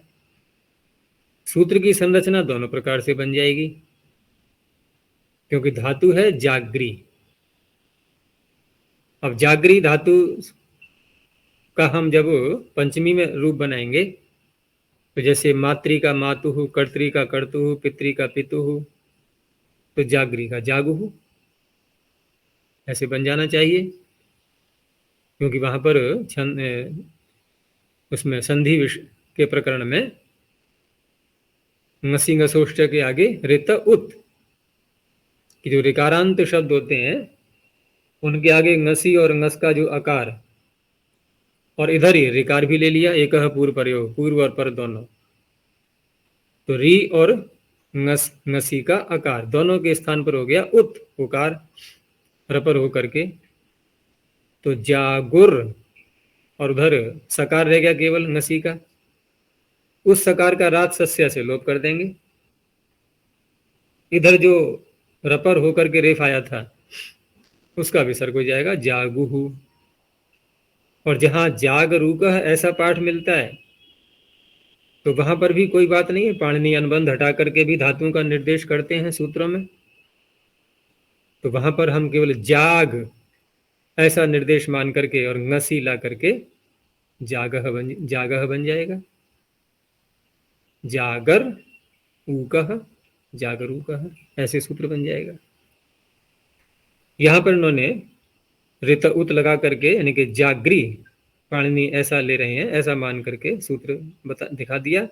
सूत्र की संरचना दोनों प्रकार से बन जाएगी, क्योंकि धातु है जागरी। अब जागरी धातु का हम जब पंचमी में रूप बनाएंगे, तो जैसे मातृ का मातुः, कर्तृ का कर्तुः, पितृ का पितुः, तो जागरी का जागुः ऐसे बन जाना चाहिए, क्योंकि वहां पर उसमें संधि के प्रकरण में ngसी ngसोष्ट के आगे रित उत कि जो ऋकारांत शब्द होते हैं उनके आगे ngसी और ngस का जो आकार, और इधर ही ऋकार भी ले लिया, एक पूर्व प्रयोग, पूर्व और पर दोनों, तो री और ngसी का आकार दोनों के स्थान पर हो गया उत उकार रपर हो करके, तो जागुर, और उधर सकार रह गया केवल ngसी का, उस सकार का रात सस्य से लोप कर देंगे। इधर जो रपर होकर के रेफ आया था उसका विसर्ग हो जाएगा जागुहु। और जहां जागरूक ऐसा पाठ मिलता है तो वहां पर भी कोई बात नहीं है, पाणिनि अनुबंध हटा करके भी धातुओं का निर्देश करते हैं सूत्रों में, तो वहां पर हम केवल जाग ऐसा निर्देश मान करके और ngसी ला करके जागह बन जाएगा। जागर ऊकह जागरूकह ऐसे सूत्र बन जाएगा। यहां पर उन्होंने रित उत लगा करके यानी कि जागरी पाणिनि ऐसा ले रहे हैं, ऐसा मान करके सूत्र दिखा दिया,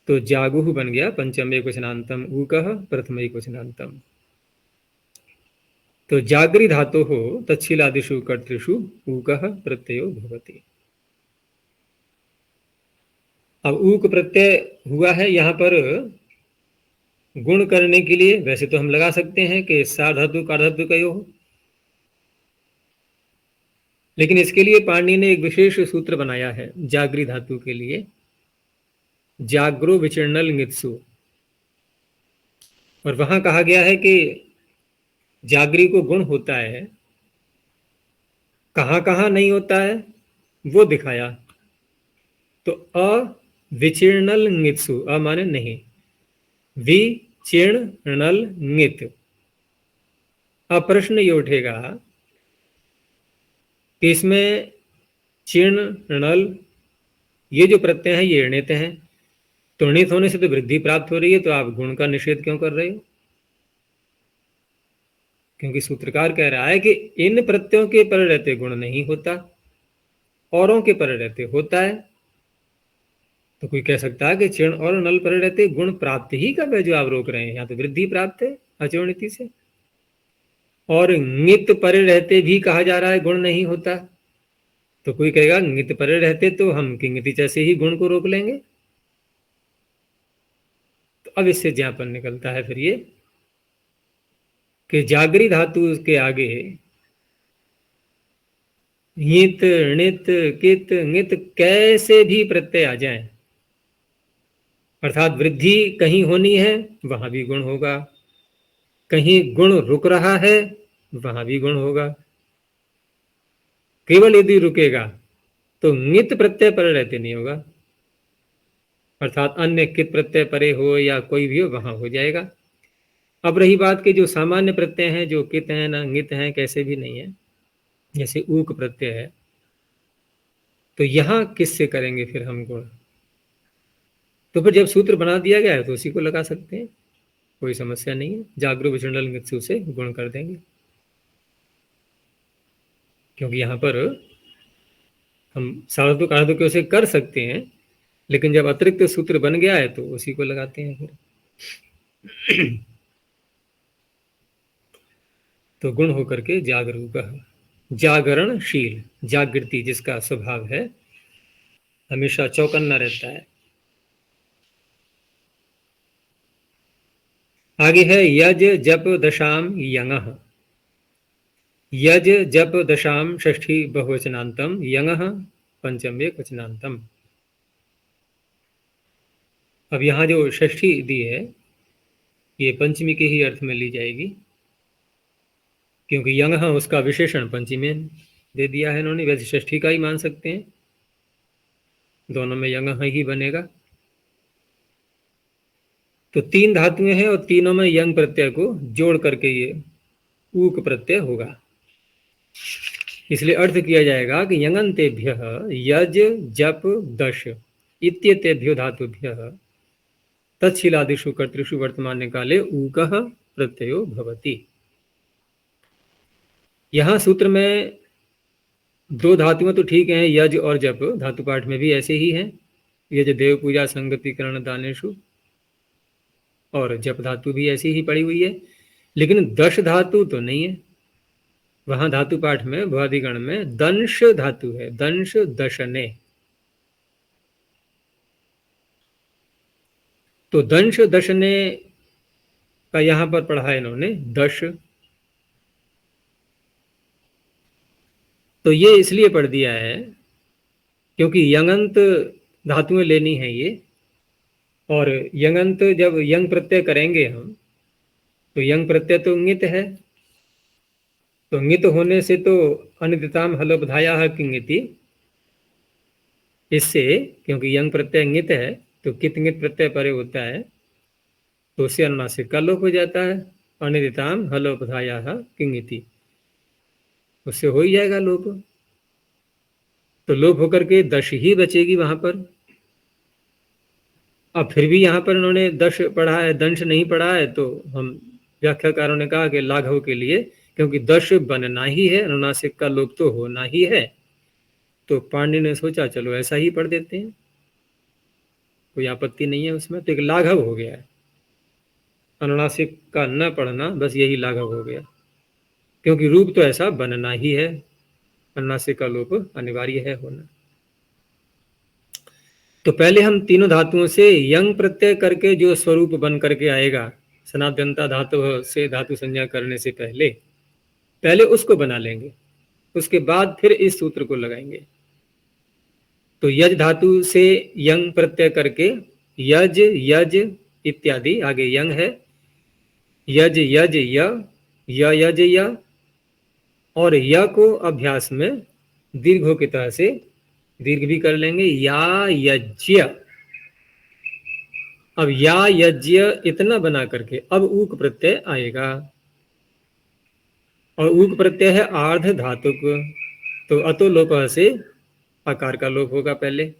तो जागुह बन गया पंचम एकवचनांतम ऊकह प्रथम एकवचनांतम। तो जागरी धातु हो तच्छीलादिषु कर्तृषु ऊकः प्रत्ययो भवति। अब ऊक प्रत्यय हुआ है यहां पर गुण करने के लिए। वैसे तो हम लगा सकते हैं कि साधातु कार्धातु का हो, लेकिन इसके लिए पाणिनि ने एक विशेष सूत्र बनाया है जागरी धातु के लिए, जाग्रो विचरणल ङित्सु। और वहां कहा गया है कि जागरी को गुण होता है, कहां कहां नहीं होता है वो दिखाया। तो अ विचीर्णल ङित्सु, अ माने नहीं, विचीर्णल ङित। अब प्रश्न ये उठेगा कि इसमें चीर्ण नल ये जो प्रत्यय हैं ये णित हैं, तो णित होने से तो वृद्धि प्राप्त हो रही है, तो आप गुण का निषेध क्यों कर रहे हो? क्योंकि सूत्रकार कह रहा है कि इन प्रत्ययों के पर रहते गुण नहीं होता, औरों के पर रहते होता है। तो कोई कह सकता है कि चिण और नल पर रहते गुण प्राप्त ही कब है जो आप रोक रहे हैं? यहाँ तो वृद्धि प्राप्त है अचोणिति से। और ङित परे रहते भी कहा जा रहा है गुण नहीं होता, तो कोई कहेगा ङित परे रहते तो हम किंगति जैसे ही गुण को रोक लेंगे। तो अब इससे ज्ञापन निकलता है फिर ये कि जागरी धातु के आगे ङित णित कित ङित कैसे भी प्रत्यय आ जाए, अर्थात वृद्धि कहीं होनी है वहां भी गुण होगा, कहीं गुण रुक रहा है वहां भी गुण होगा। केवल यदि रुकेगा तो ङित प्रत्यय पर रहते नहीं होगा, अर्थात अन्य कित प्रत्यय परे हो या कोई भी हो वहां हो जाएगा। अब रही बात के जो सामान्य प्रत्यय हैं जो कित हैं ना ङित हैं कैसे भी नहीं है, जैसे ऊक प्रत्यय है, तो यहां किससे करेंगे फिर हम गुण? तो फिर जब सूत्र बना दिया गया है तो उसी को लगा सकते हैं, कोई समस्या नहीं है। जागरूक विचंडल ङित्सु से गुण कर देंगे, क्योंकि यहां पर हम सार्वधातुक कार्धातुक से कर सकते हैं, लेकिन जब अतिरिक्त सूत्र बन गया है तो उसी को लगाते हैं फिर। तो गुण होकर के जागरूक, जागरणशील, जागृति जिसका स्वभाव है हमेशा चौकन्ना रहता है। आगे है यज जप दशाम यंगः। यज जप दशाम षष्ठी बहुवचनांतम यंगः पंचम एकवचनांतम। अब यहां जो षष्ठी दी है ये पंचमी के ही अर्थ में ली जाएगी, क्योंकि यंगः उसका विशेषण पंचमी दे दिया है इन्होंने, वैसे षष्ठी का ही मान सकते हैं, दोनों में यंग ही बनेगा। तो 3 धातुएं हैं और तीनों में यंग प्रत्यय को जोड़ करके ये ऊक प्रत्यय होगा। इसलिए अर्थ किया जाएगा कि यंगंतेभ्य यज जप दश इत्येतेभ्यो धातुभ्य तत्शीलादिषु कर्तृषु वर्तमान काले ऊकः प्रत्ययो भवति। यहाँ सूत्र में 2 धातुएं तो ठीक हैं, यज और जप, धातु पाठ में भी ऐसे ही हैं, यज देव पूजा संगति करण दानेशु, और जप धातु भी ऐसी ही पड़ी हुई है। लेकिन दश धातु तो नहीं है, वहां धातु पाठ में भुआदिगण में दंश धातु है, दंश दशने। तो दंश दशने का यहां पर पढ़ा है इन्होंने दश, तो ये इसलिए पढ़ दिया है क्योंकि यंगंत धातुएं लेनी है ये, और यंगंत जब यंग प्रत्यय करेंगे हम, तो यंग प्रत्यय तो ङित है, तो ङित होने से तो अनिदिताम हलोपधाया है किंगिति, इससे क्योंकि यंग प्रत्यय ङित है तो कित ङित प्रत्यय परे होता है, तो उससे अनुनासिक का लोप हो जाता है, अनिदिताम हलोपधाया किंगिति, उससे हो ही जाएगा लोप। तो लोप होकर के दश ही बचेगी वहां पर। अब फिर भी यहाँ पर उन्होंने दश पढ़ा है, दंश नहीं पढ़ा है, तो हम व्याख्याकारों ने कहा कि लाघव के लिए, क्योंकि दश बनना ही है, अनुनासिक का लोप तो होना ही है, तो पांडे ने सोचा चलो ऐसा ही पढ़ देते हैं, कोई आपत्ति नहीं है उसमें, तो एक लाघव हो गया है, अनुनासिक का न पढ़ना, बस यही लाघव हो गया, क्योंकि रूप तो ऐसा बनना ही है, अनुनासिक का लोप अनिवार्य है होना। तो पहले हम तीनों धातुओं से यंग प्रत्यय करके जो स्वरूप बन करके आएगा, सनातनता धातु से धातु संज्ञा करने से पहले उसको बना लेंगे, उसके बाद फिर इस सूत्र को लगाएंगे। तो यज धातु से यंग प्रत्यय करके यज यज इत्यादि, आगे यंग है, यज यज य यज य, और य को अभ्यास में दीर्घों की तरह से दीर्घ भी कर लेंगे, या यज्ञ। अब या यज्ञ इतना बना करके अब ऊक प्रत्यय आएगा, और ऊक प्रत्यय है आर्ध धातुक, तो अतो लोप से आकार का लोप होगा, पहले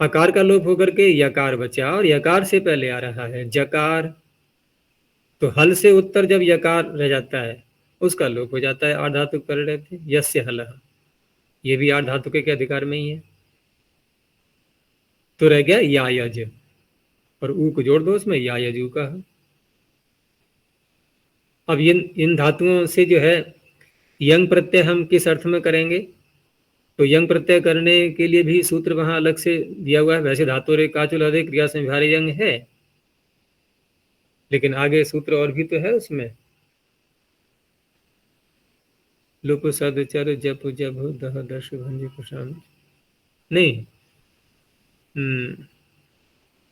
आकार का लोप होकर के यकार बचा, और यकार से पहले आ रहा है जकार, तो हल से उत्तर जब यकार रह जाता है उसका लोप हो जाता है, आर्ध धातुक कर रहे थे, यस्य हल, ये भी आर्ध धातुक के अधिकार में ही है, तो रह गया या यज, और ऊ को जोड़ दो उसमें, या यजू का। अब इन धातुओं से जो है यंग प्रत्यय हम किस अर्थ में करेंगे, तो यंग प्रत्यय करने के लिए भी सूत्र वहां अलग से दिया हुआ है, वैसे धातु रे काचुल अधिक क्रिया से भारी यंग है, लेकिन आगे सूत्र और भी तो है उसमें, लुप सद चर जप जब दह दश भंज कुशान, नहीं,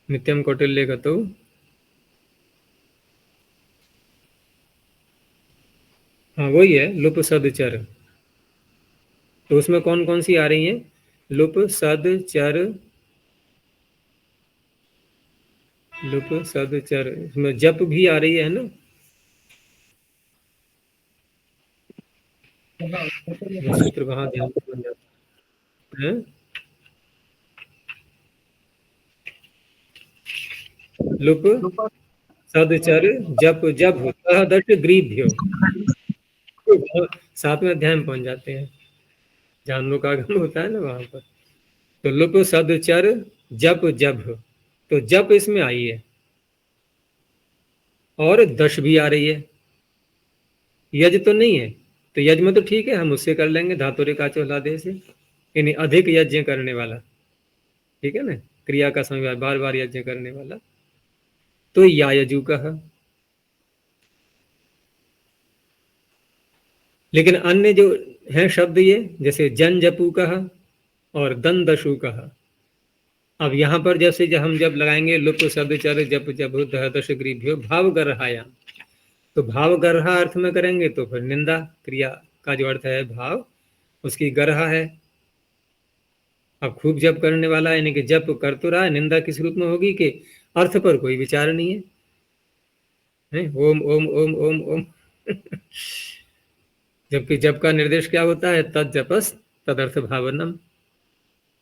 नित्यम कौटिल्य का तो हाँ वही है, लुप सद चर, तो उसमें कौन कौन सी आ रही हैं, लुप सद चर, लुप सद चर, इसमें जप भी आ रही है ना, सूत्र वहां ध्यान बन जाता है, लुप सद चर जप जब दश ग्रीभ्यो, सातवें अध्याय में पहुंच जाते हैं, जहां लोग आगम होता है ना वहां पर, तो लुप सद चर जप जब, तो जप इसमें आई है, और दश भी आ रही है, यज तो नहीं है, तो यज में तो ठीक है, हम उससे कर लेंगे धातु रे काचो हलादे से, यानी अधिक यज्ञ करने वाला, ठीक है ना, क्रिया का समय बार बार यज्ञ करने वाला, तो या यजू कहा। लेकिन अन्य जो है शब्द ये, जैसे जन जपू कहा और दन दशु कहा, अब यहाँ पर जैसे जब लगाएंगे लुप शब्द चर जप जब दह दश ग्रीभ्यो भाव गर्हाया, तो भाव गर्हा अर्थ में करेंगे तो फिर निंदा क्रिया का जो अर्थ है भाव, उसकी गरहा है। अब खूब जप करने वाला है, यानी कि जप कर तो रहा है, निंदा किस रूप में होगी कि अर्थ पर कोई विचार नहीं है, ओम ओम ओम ओम ओम जबकि जप का निर्देश क्या होता है? तद जपस तदर्थ भावनम।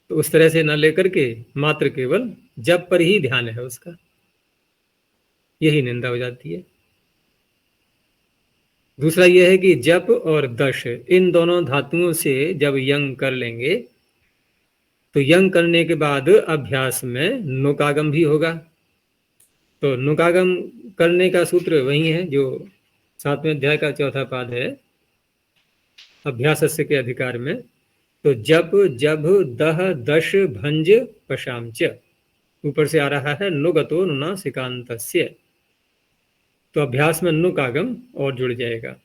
तो उस तरह से न लेकर के मात्र केवल जप पर ही ध्यान है उसका, यही निंदा हो जाती है। दूसरा यह है कि जप और दश, इन दोनों धातुओं से जब यंग कर लेंगे तो यंग करने के बाद अभ्यास में नुकागम भी होगा। तो नुकागम करने का सूत्र वही है जो 7वें अध्याय का 4था पाद है, अभ्यासस्य के अधिकार में। तो जप जब दह दश भंज पशामच, ऊपर से आ रहा है नुगतो नुना सिकांतस्य, तो अभ्यास में नुक आगम और जुड़ जाएगा,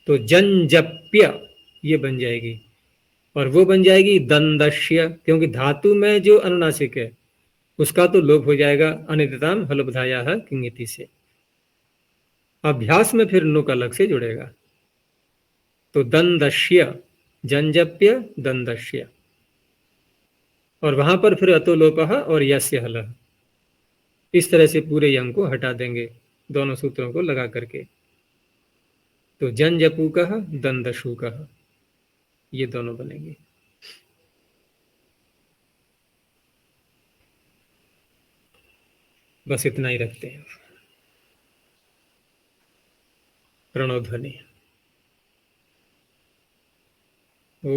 तो जनजप्य ये बन जाएगी। और वो बन जाएगी दंदश्य, क्योंकि धातु में जो अनुनासिक है उसका तो लोप हो जाएगा अनितताम हलबधाया किंगिति से। अभ्यास में फिर नुक अलग से जुड़ेगा, तो दंदश्य, जनजप्य दंदश्य, और वहां पर फिर अतोलोपः और यस्य हलः, इस तरह से पूरे यंग को हटा देंगे दोनों सूत्रों को लगा करके। तो जनजपूकः दंदशूकः, ये दोनों बनेंगे। बस इतना ही रखते हैं। प्रणव ध्वनि। ओ